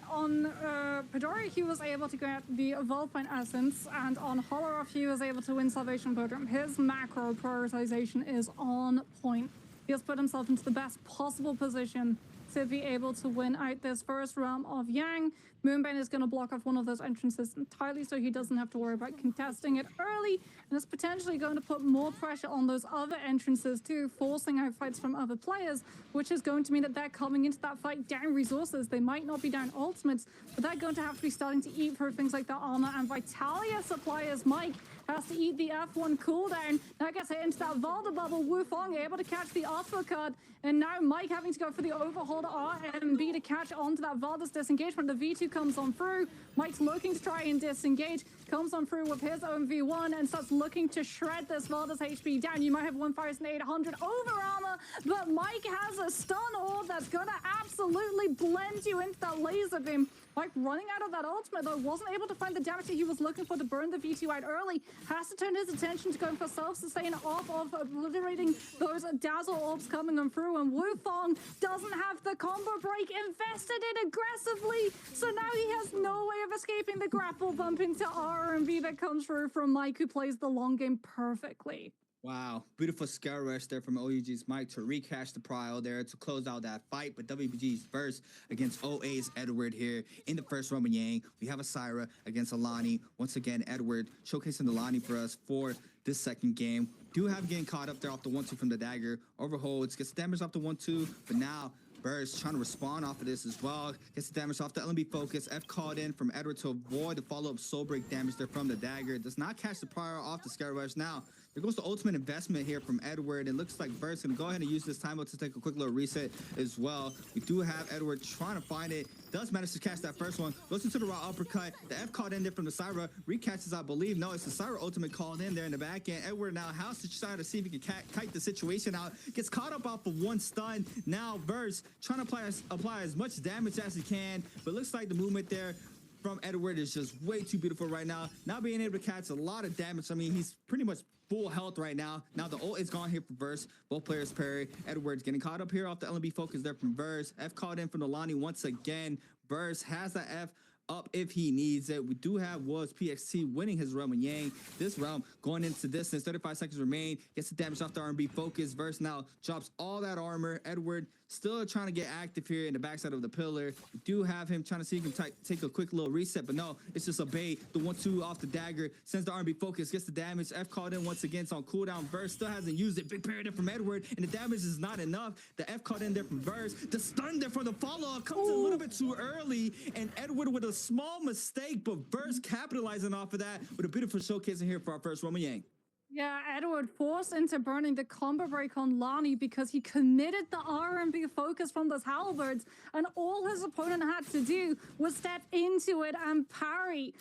G: Pedori, he was able to get the Evolve-Point Essence, and on Holoroth, he was able to win Salvation Podium. His macro prioritization is on point. He has put himself into the best possible position to be able to win out this first realm of Yang. Moonbane is going to block off one of those entrances entirely, so he doesn't have to worry about contesting it early, and it's potentially going to put more pressure on those other entrances too, forcing out fights from other players, which is going to mean that they're coming into that fight down resources. They might not be down ultimates, but they're going to have to be starting to eat for things like their armor and Vitalia suppliers. Mike has to eat the F1 cooldown. That gets hit into that Valda bubble. Wufong able to catch the uppercut, and now Mike having to go for the overhaul to RMB to catch onto that Valda's disengagement. The V2 comes on through. Mike's looking to try and disengage, comes on through with his own V1 and starts looking to shred this Valda's HP down. You might have 1,800 over armor, but Mike has a stun orb that's gonna absolutely blend you into that laser beam. Mike running out of that ultimate, though, wasn't able to find the damage that he was looking for to burn the V2 out early. Has to turn his attention to going for self-sustain off of obliterating those dazzle orbs coming on through, and Wufong doesn't have the combo break, invested in aggressively, so now he has no way of escaping the grapple bump into RMB that comes through from Mike, who plays the long game perfectly.
H: Wow, beautiful scare rush there from OUG's Mike to recash the prio there to close out that fight. But WBG's first against OA's Edward here in the first Roman Yang. We have a Syra against Alani. Once again, Edward showcasing Alani for us for this second game. Do have getting caught up there off the 1-2 from the dagger. Overholds, gets damage off the 1-2, but now Burst trying to respond off of this as well. Gets the damage off the LMB focus. F called in from Edward to avoid the follow-up soul break damage there from the dagger. Does not catch the prior off the scare rush. Now, there goes the ultimate investment here from Edward. It looks like Burst going to go ahead and use this time out to take a quick little reset as well. We do have Edward trying to find it. Does manage to catch that first one. Goes into the raw uppercut. The F called in there from the Syra. Recatches, I believe. No, it's the Syra ultimate called in there in the back end. Edward now has to try to see if he can kite the situation out. Gets caught up off of one stun. Now Burst trying to apply as much damage as he can. But looks like the movement there from Edward is just way too beautiful right now. Now being able to catch a lot of damage. I mean, he's pretty much full health right now. Now the ult is gone here for Verse. Both players parry. Edward's getting caught up here off the LMB focus there from Verse. F called in from Nolani once again. Verse has the F up if he needs it. We do have was PXT winning his realm and Yang. This realm going into distance. 35 seconds remain. Gets the damage off the R&B focus. Verse now drops all that armor. Edward still trying to get active here in the backside of the pillar. We do have him trying to see if he can take a quick little reset, but no, it's just a bait. The 1-2 off the dagger sends the R&B focus, gets the damage. F called in once again. It's on cooldown. Verse still hasn't used it. Big parry there from Edward, and the damage is not enough. The F called in there from Verse. The stun there for the follow-up comes a little bit too early, and Edward with a small mistake, but Verse capitalizing off of that with a beautiful showcasing here for our first Roman Yang.
G: Yeah, Edward forced into burning the combo break on Lani because he committed the R&B focus from those halberds, and all his opponent had to do was step into it and parry,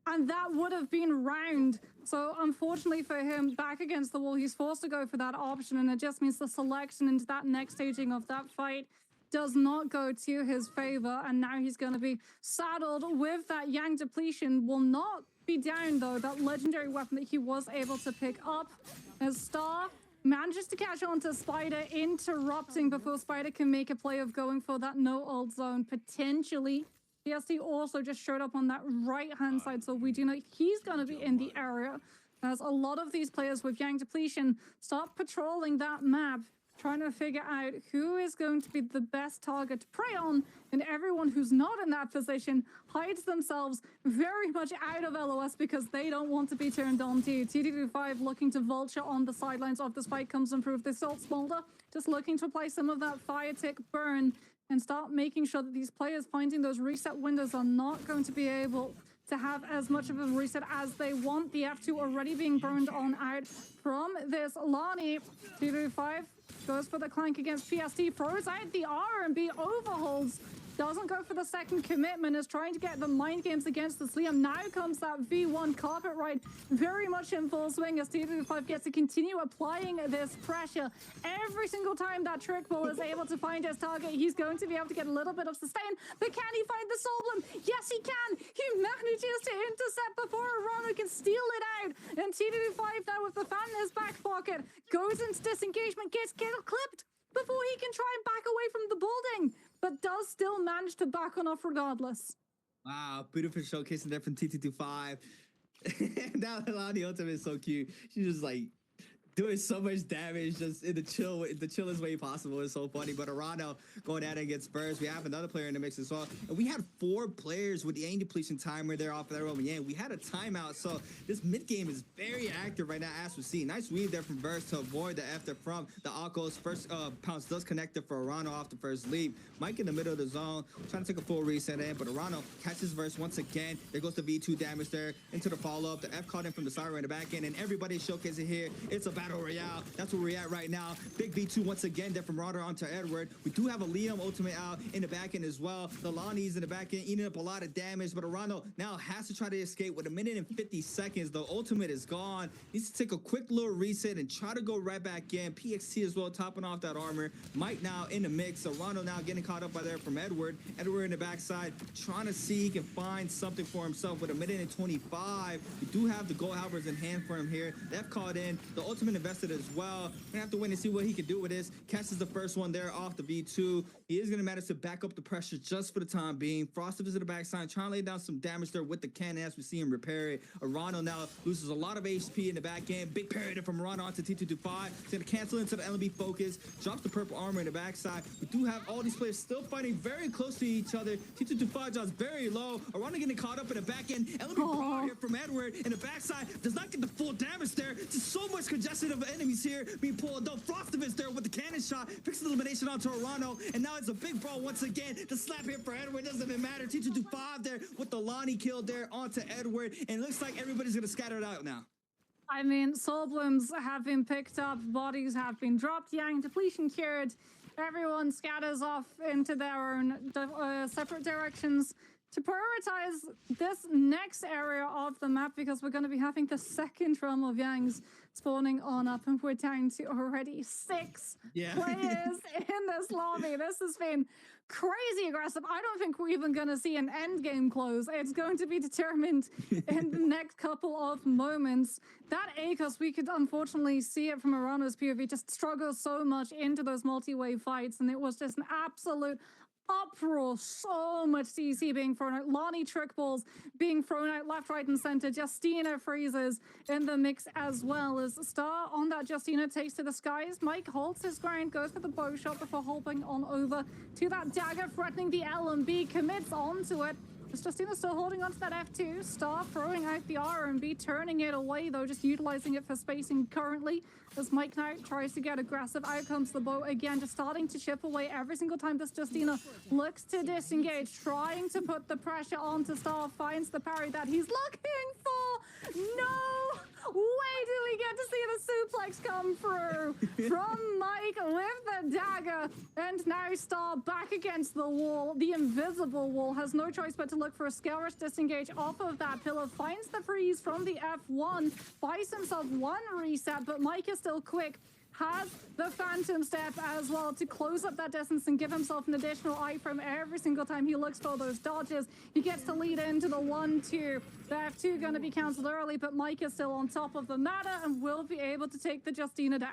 G: and that would have been round. So unfortunately for him, back against the wall, he's forced to go for that option, and it just means the selection into that next staging of that fight does not go to his favor, and now he's going to be saddled with that Yang depletion. Will not be down, though, that legendary weapon that he was able to pick up. As Star manages to catch on to Spider, interrupting before Spider can make a play of going for that no-ult zone, potentially. PST also just showed up on that right-hand side, so we do know he's going to be in the area. As a lot of these players with Yang depletion start patrolling that map, trying to figure out who is going to be the best target to prey on, and everyone who's not in that position hides themselves very much out of LOS because they don't want to be turned on to. TD25 looking to vulture on the sidelines of this fight comes and prove this Salt Smolder, just looking to apply some of that fire tick burn and start making sure that these players finding those reset windows are not going to be able to have as much of a reset as they want. The F2 already being burned on out from this Lani. TD25 goes for the clank against PST, throws out the R&B overholds doesn't go for the second commitment, is trying to get the mind games against this Liam. Now comes that V1 carpet ride, very much in full swing as T25 gets to continue applying this pressure. Every single time that trick ball is able to find his target, he's going to be able to get a little bit of sustain. But can he find the Soulblum? Yes, he can. He manages to intercept before Arano can steal it out. And T25 now with the fan in his back pocket goes into disengagement, gets clipped before he can try and back away from the building, but does still manage to back on off regardless.
H: Wow, beautiful showcasing there from T225. Now the ultimate is so cute. She's just like doing so much damage just in the chillest way possible. It's so funny. But Arano going at it against Spurs. We have another player in the mix as well. And we had 4 players with the aim depletion timer there off of their own end. We had a timeout. So this mid game is very active right now, as we see. Nice weave there from Verse to avoid the after from the Akko's first pounce does connect it for Arano off the first leap. Mike in the middle of the zone, trying to take a full reset in, but Arano catches Verse once again. There goes the V2 damage there into the follow-up. The F caught in from the siren in the back end, and everybody's showcasing here. It's a battle royale. That's where we're at right now. Big V2 once again there from Rodder onto Edward. We do have a Liam ultimate out in the back end as well. The Lonnie's in the back end eating up a lot of damage, but Arano now has to try to escape with 1 minute and 50 seconds. The ultimate is gone. Needs to take a quick little reset and try to go right back in. PXT as well, topping off that armor. Mike now in the mix. Arano now getting caught up by there from Edward. Edward in the backside trying to see he can find something for himself with 1 minute and 25. We do have the gold halberds in hand for him here. They've caught in. The ultimate invested as well. Gonna have to win and see what he can do with this. Catches the first one there off the V2. He is gonna manage to back up the pressure just for the time being. Frosted is in the backside, trying to lay down some damage there with the cannon as we see him repair it. Arano now loses a lot of HP in the back end. Big parry from Arano onto T225. He's gonna cancel into the LB focus. Drops the purple armor in the backside. We do have all these players still fighting very close to each other. T225 drops very low. Arano getting caught up in the back end. LB power here from Edward in the backside. Does not get the full damage there. Just so much congestion of enemies here being pulled up. Frostivus there with the cannon shot. Fixes the elimination onto Arano. And now it's a big brawl once again. The slap here for Edward doesn't even matter. T225 there with the Lonnie kill there onto Edward. And it looks like everybody's going to scatter it out now.
G: I mean, soul blooms have been picked up, bodies have been dropped, Yang depletion cured. Everyone scatters off into their own separate directions to prioritize this next area of the map, because we're going to be having the second realm of Yangs spawning on up, and we're down to already 6 players in this lobby. This has been crazy aggressive. I don't think we're even going to see an end game close. It's going to be determined in the next couple of moments. That Akos, we could unfortunately see it from Arano's POV, just struggles so much into those multi-wave fights, and it was just an absolute uproar. So much CC being thrown out, Lonnie trick balls being thrown out left, right, and center. Justina freezes in the mix as well as Star on that. Justina takes to the skies. Mike holds his ground, goes for the bow shot before hopping on over to that dagger, threatening the LMB, commits onto it. Justina still holding onto that F2. Star throwing out the R&B, turning it away though, just utilizing it for spacing currently. As Mike now tries to get aggressive, out comes the bow again, just starting to chip away every single time this Justina looks to disengage, trying to put the pressure onto Star, finds the parry that he's looking for. No! Wait till we get to see the suplex come through from Mike with the dagger. And now Star back against the wall. The invisible wall has no choice but to look for a scale rush disengage off of that pillar. Finds the freeze from the F1. Buys himself 1 reset, but Mike is still quick. Has the Phantom Step as well to close up that distance and give himself an additional iframe every single time he looks for those dodges. He gets to lead into the 1-2. The F2 going to be cancelled early, but Mike is still on top of the matter and will be able to take the Justina down.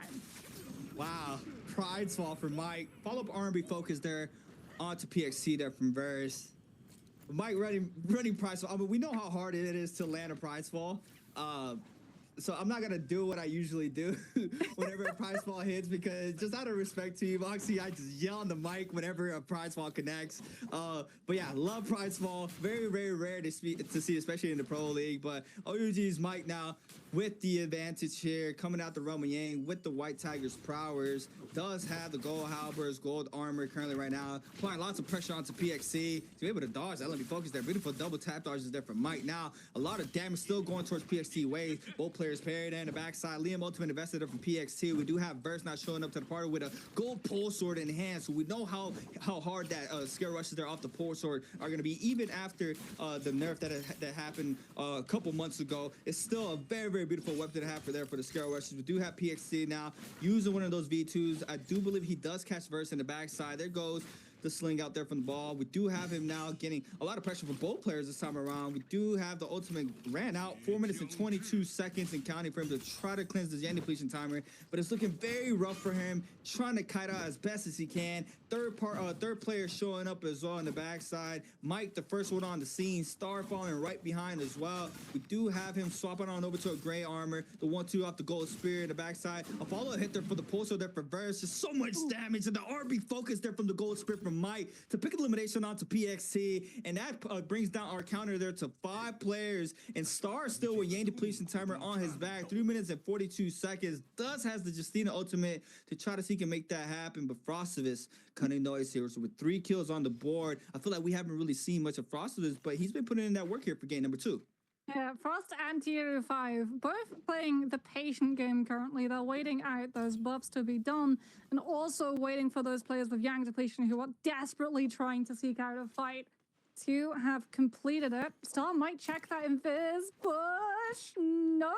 H: Wow, pride's fall for Mike. Follow-up R&B focus there onto PXT there from Verse. Mike running prize fall. I mean, we know how hard it is to land a prize fall. So I'm not going to do what I usually do whenever a prize fall hits, because just out of respect to you, Moxie, I just yell on the mic whenever a prize fall connects. But yeah, love prize fall. Very, very rare to see, especially in the Pro League. But OUG's Mike now with the advantage here, coming out the realm of Yang with the White Tiger's prowess. Does have the gold halberds, gold armor currently right now, applying lots of pressure onto PXC to be able to dodge that LMB focus there. Beautiful double tap dodges there from Mike. Now a lot of damage still going towards PXT way. Both players parried in the backside. Liam ultimate invested there from PXT. We do have Verse now showing up to the party with a gold pole sword in hand, so we know how hard that scare rushes there off the pole sword are going to be, even after the nerf that happened a couple months ago. It's still a very, very beautiful weapon to have for the scare rushes. We do have PXT now using one of those V2s. I do believe he does catch Verse in the backside. There goes the sling out there from the ball. We do have him now getting a lot of pressure from both players this time around. We do have the ultimate ran out, 4 minutes and 22 seconds and counting for him to try to cleanse the Yang depletion timer, but it's looking very rough for him, trying to kite out as best as he can. Third player showing up as well on the backside. Mike, the first one on the scene. Star falling right behind as well. We do have him swapping on over to a gray armor. The 1-2 off the gold spear in the backside. A follow hit there for the pulsar there for Verse. Just so much damage, and the RB focus there from the gold spear from Mike to pick elimination onto PXC, and that brings down our counter there to 5 players. And Star still with Yang depletion timer on his back, 3 minutes and 42 seconds. Does has the Justina ultimate to try to see if he can make that happen, but Frostivus cutting noise here. So with 3 kills on the board, I feel like we haven't really seen much of Frostivus, but he's been putting in that work here for game number 2.
G: Yeah, Frost and TU5 both playing the patient game currently. They're waiting out those buffs to be done, and also waiting for those players with Yang depletion who are desperately trying to seek out a fight to have completed it. Star might check that invis push. No.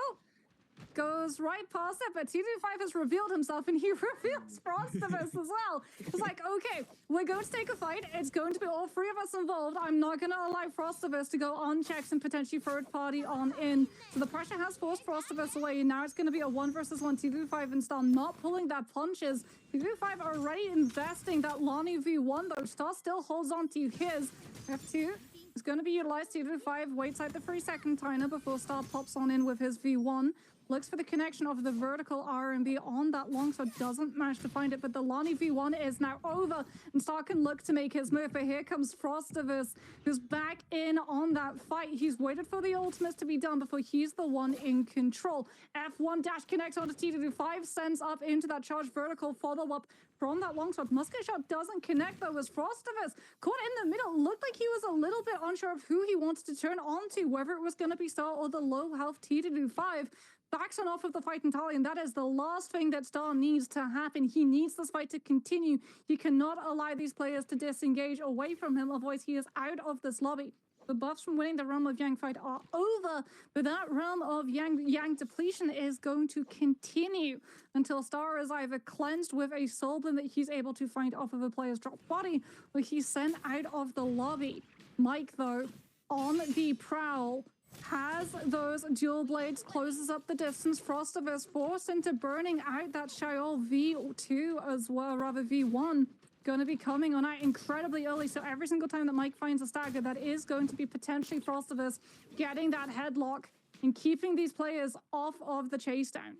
G: Goes right past it, but T25 has revealed himself, and he reveals Frostivus as well. It's like, okay, we're going to take a fight. It's going to be all 3 of us involved. I'm not going to allow Frostivus to go unchecked and potentially third party on in. So the pressure has forced Frostivus away. Now it's going to be a 1 versus 1. T25 and Star not pulling that punches. T25 already investing that Lonnie V1, though. Star still holds on to his F2. It's going to be utilized. T25 waits out the 3-second timer before Star pops on in with his V1. Looks for the connection of the vertical R&B on that longsword, doesn't manage to find it, but the Lonnie V1 is now over, and Star can look to make his move, but here comes Frostivus, who's back in on that fight. He's waited for the ultimates to be done before he's the one in control. F1 dash connects onto T25, sends up into that charge vertical follow-up from that longsword. Musket shot doesn't connect, though, as Frostivus caught in the middle. Looked like he was a little bit unsure of who he wanted to turn onto, whether it was going to be Star or the low health T25. Backs on off of the fight entirely, and that is the last thing that Star needs to happen. He needs this fight to continue. He cannot allow these players to disengage away from him, otherwise he is out of this lobby. The buffs from winning the Realm of Yang fight are over, but that Realm of Yang depletion is going to continue until Star is either cleansed with a soul blend that he's able to find off of a player's dropped body, or he's sent out of the lobby. Mike, though, on the prowl, has those dual blades, closes up the distance. Frostivus forced into burning out that Xiao V2 as well, rather V1. Going to be coming on out incredibly early, so every single time that Mike finds a stagger, that is going to be potentially Frostivus getting that headlock and keeping these players off of the chase down.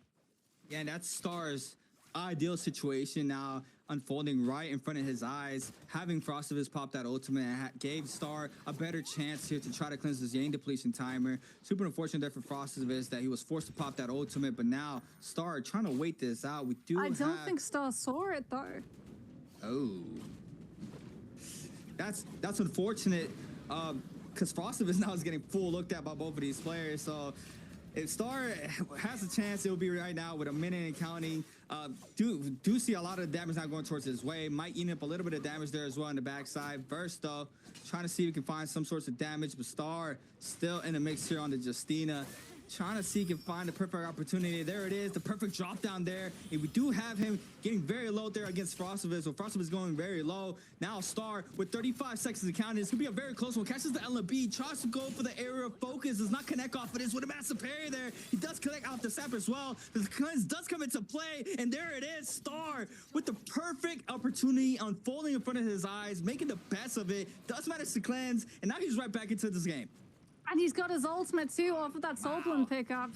H: Yeah, and that's Star's ideal situation now unfolding right in front of his eyes. Having Frostivus pop that ultimate gave Star a better chance here to try to cleanse his Yang depletion timer. Super unfortunate there for Frostivus that he was forced to pop that ultimate, but now Star trying to wait this out. I
G: don't think Star saw it, though.
H: Oh, that's unfortunate, because Frostivus now is getting full looked at by both of these players. So if Star has a chance, it'll be right now with a minute and counting. Do see a lot of damage now going towards his way. Might eat up a little bit of damage there as well on the backside. Verse, though, trying to see if we can find some sorts of damage, but Star still in the mix here on the Justina. Trying to see if he can find the perfect opportunity. There it is, the perfect drop down there. And we do have him getting very low there against Frostivus. So Frostivus going very low. Now Star with 35 seconds to count. This could be a very close one. Catches the LB, tries to go for the area of focus. Does not connect off of this with a massive parry there. He does connect off the sap as well. The cleanse does come into play. And there it is, Star with the perfect opportunity unfolding in front of his eyes, making the best of it. Does manage to cleanse. And now he's right back into this game.
G: And he's got his ultimate too off of that Soulblend pickup.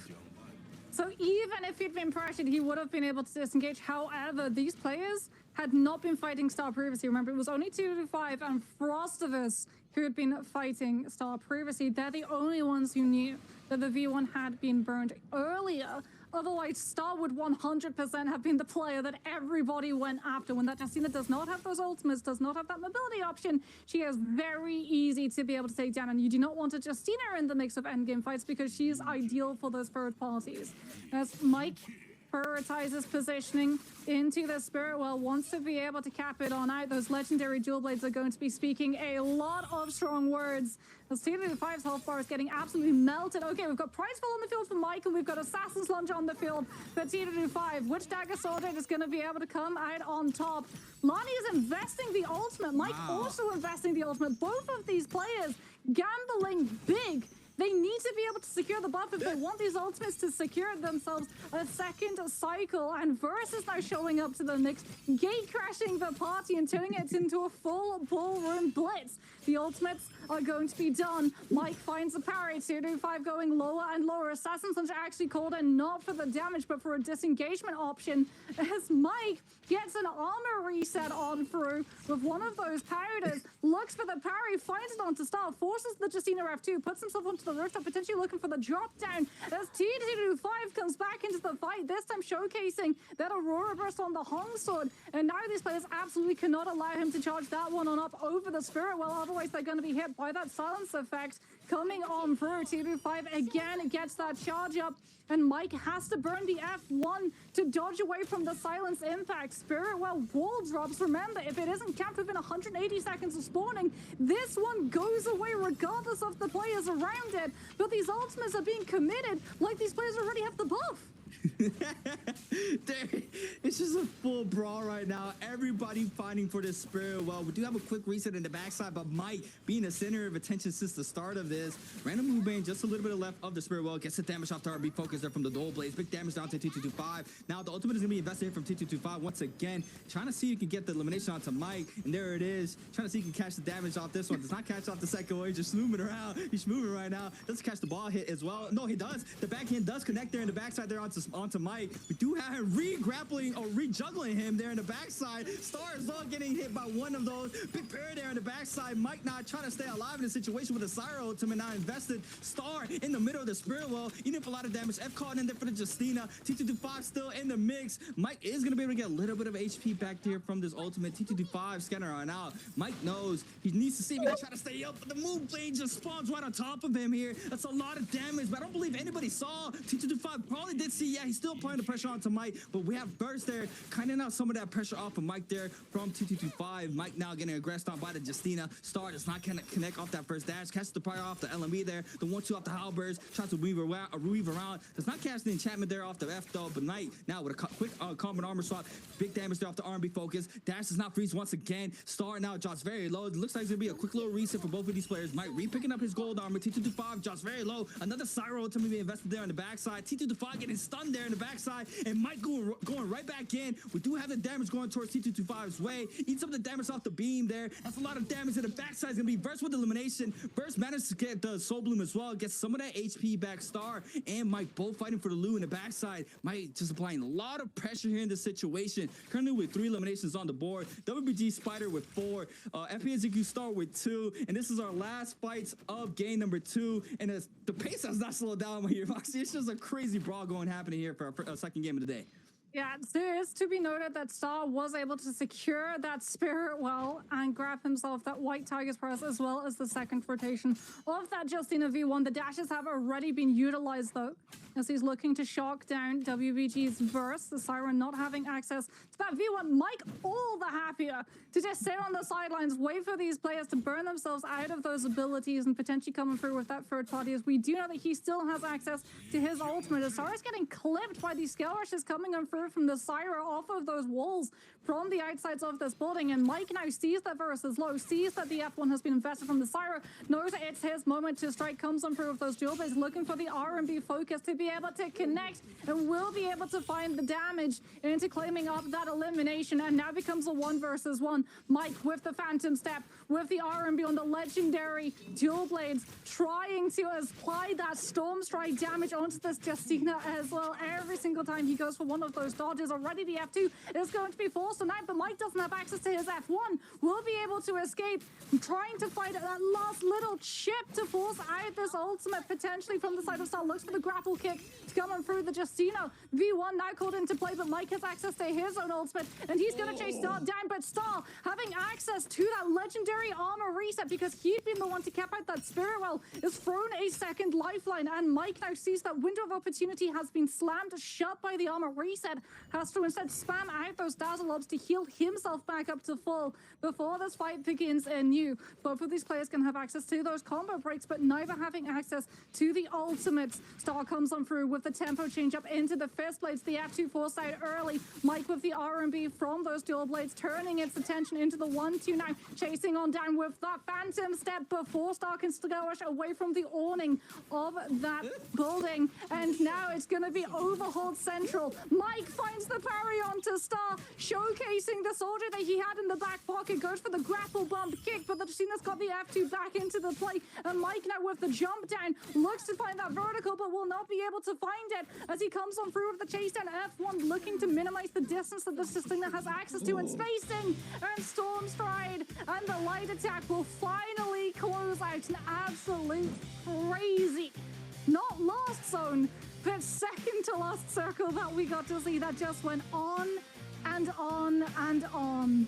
G: So even if he'd been pressured, he would have been able to disengage. However, these players had not been fighting Star previously. Remember, it was only 2-5, and Frostivus who had been fighting Star previously. They're the only ones who knew that the V1 had been burned earlier. Otherwise, Star would 100% have been the player that everybody went after. When that Justina does not have those ultimates, does not have that mobility option, she is very easy to be able to take down. And you do not want a Justina in the mix of endgame fights because she is ideal for those third parties. As Mike prioritizes positioning into the Spirit Well, wants to be able to cap it on out. Those legendary dual blades are going to be speaking a lot of strong words. As T5's health bar is getting absolutely melted. Okay, we've got Prizeful on the field for Mike, and we've got Assassin's Lunge on the field for T5. Which Dagger Soldier is going to be able to come out on top? Lonnie is investing the ultimate. Mike also investing the ultimate. Both of these players gambling big. They need to be able to secure the buff if they want these ultimates to secure themselves a second cycle. And Verse is now showing up to the mix, gate crashing the party and turning it into a full ballroom blitz. The ultimates are going to be done. Mike finds a parry. 225 going lower and lower. Assassin's Lunge actually called in not for the damage, but for a disengagement option. As Mike gets an armor reset on through with one of those powders, looks for the parry, finds it onto Star, forces the Justina F2, puts himself onto the rooftop, potentially looking for the drop down. As T225 comes back into the fight, this time showcasing that Aurora Burst on the Hong Sword. And now these players absolutely cannot allow him to charge that one on up over the Spirit Well, otherwise they're going to be hit by that silence effect coming on through. T225 again gets that charge up, and Mike has to burn the F1 to dodge away from the silence impact. Spirit Well wall drops. Remember, if it isn't capped within 180 seconds of spawning, this one goes away regardless of the players around it. But these ultimates are being committed like these players already have the buff.
H: It's just a full brawl right now. Everybody fighting for this Spirit Well. We do have a quick reset in the backside, but Mike being the center of attention since the start of this. Random movement, just a little bit of left of the Spirit Well. Gets the damage off the RB focus there from the dual blades. Big damage down to T225. Now the ultimate is going to be invested here from T225 once again. Trying to see if you can get the elimination onto Mike. And there it is. Trying to see if you can catch the damage off this one. Does not catch off the second one. He's just moving around. He's moving right now. Doesn't catch the ball hit as well. No, he does. The backhand does connect there in the backside there onto Mike. We do have him re-grappling or re-juggling him there in the backside. Star is all getting hit by one of those. Big parry there in the backside. Mike not trying to stay alive in the situation with a Syra ultimate now invested. Star in the middle of the Spirit Well, eating up a lot of damage. F caught in there for the Justina. T225 still in the mix. Mike is going to be able to get a little bit of HP back here from this ultimate. T225 scanner on out. Mike knows he needs to see if he can try to stay up, but the move blade just spawns right on top of him here. That's a lot of damage, but I don't believe anybody saw. T225 probably did see. Yeah, he's still applying the pressure onto Mike, but we have Burst there, kind of now some of that pressure off of Mike there from T225. Mike now getting aggressed on by the Justina. Star does not connect off that first dash. Catches the prior off the LME there. The 1-2 off the Halberds. Tries to weave around. Does not catch the enchantment there off the F though, but Knight now with a quick combat armor swap. Big damage there off the R&B focus. Dash does not freeze once again. Star now drops very low. It looks like it's going to be a quick little reset for both of these players. Mike re-picking up his gold armor. T225 drops very low. Another Syro ultimate being invested there on the backside. T225 getting stunned there in the backside, and Mike going right back in. We do have the damage going towards T225's way. Eats up the damage off the beam there. That's a lot of damage, and the backside is going to be Burst with elimination. Burst managed to get the Soul Bloom as well. Gets some of that HP back. Star and Mike both fighting for the loot in the backside. Mike just applying a lot of pressure here in this situation. Currently with 3 eliminations on the board. WBG Spider with 4. FPSQ Star with 2. And this is our last fights of game number 2. And the pace has not slowed down here, Moxie. It's just a crazy brawl happening here for our second game of the day.
G: Yeah, there is to be noted that Star was able to secure that Spirit Well and grab himself that White Tiger's Press as well as the second rotation of that Justina V1. The dashes have already been utilized though, as he's looking to shock down WBG's Burst. The Siren not having access to that V1. Mike all the happier to just sit on the sidelines, wait for these players to burn themselves out of those abilities and potentially coming through with that third party, as we do know that he still has access to his ultimate. As Sara's getting clipped by these skill rushes coming on through from the Syra off of those walls from the outsides of this building, and Mike now sees that Verus is low, sees that the F1 has been invested from the Syra, knows that it's his moment to strike, comes on through with those dual blades, looking for the R&B focus to be able to connect, and will be able to find the damage into claiming up that elimination, and now becomes a 1 versus 1. Mike with the Phantom Step, with the R&B on the legendary dual blades, trying to apply that Storm Strike damage onto this Justina as well. Every single time he goes for one of those those dodges already. The F2 is going to be forced tonight, but Mike doesn't have access to his F1. Will be able to escape, trying to fight that last little chip to force out this ultimate potentially from the side of Star. Looks for the grapple kick coming through the Justino. V1 now called into play, but Mike has access to his own ultimate, and he's going to chase Star down. But Star having access to that legendary armor reset because he'd been the one to cap out that Spirit Well is thrown a second lifeline, and Mike now sees that window of opportunity has been slammed shut by the armor reset. Has to instead spam out those dazzle orbs to heal himself back up to full before this fight begins anew. Both of these players can have access to those combo breaks, but neither having access to the ultimates. Star comes on through with the tempo change up into the fist blades. The F2 forced out early. Mike with the R&B from those dual blades, turning its attention into the 1-2 now, chasing on down with that phantom step before Star can skirmish away from the awning of that building. And now it's going to be overhauled central. Mike finds the parry onto Star, showcasing the soldier that he had in the back pocket, goes for the grapple bump kick, but the Justino's got the F2 back into the play, and Mike now with the jump down looks to find that vertical, but will not be able to find it as he comes on through with the chase down. F1 looking to minimize the distance that the Justina has access to and spacing, and Storm Stride and the light attack will finally close out an absolute crazy, not last zone, but second to last circle that we got to see that just went on and on and on.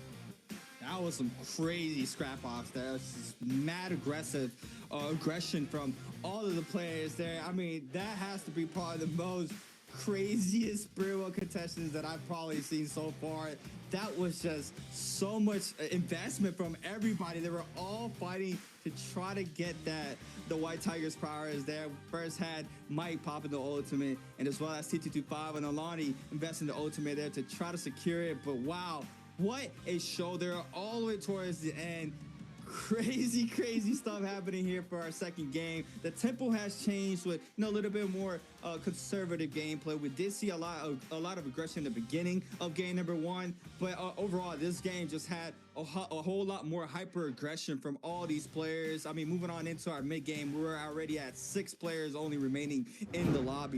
H: That was some crazy scrap offs there. It was just mad aggressive aggression from all of the players there. I mean, that has to be probably the most craziest Spirit Well contestants that I've probably seen so far. That was just so much investment from everybody. They were all fighting to try to get the White Tiger's power is there. First had Mike popping the ultimate, and as well as T225 and Alani investing the ultimate there to try to secure it. But wow, what a show there all the way towards the end. Crazy stuff happening here for our second game. The tempo has changed with a little bit more conservative gameplay. We did see a lot of aggression in the beginning of game number one, but overall this game just had a whole lot more hyper aggression from all these players. I mean, moving on into our mid game, we're already at 6 players only remaining in the lobby.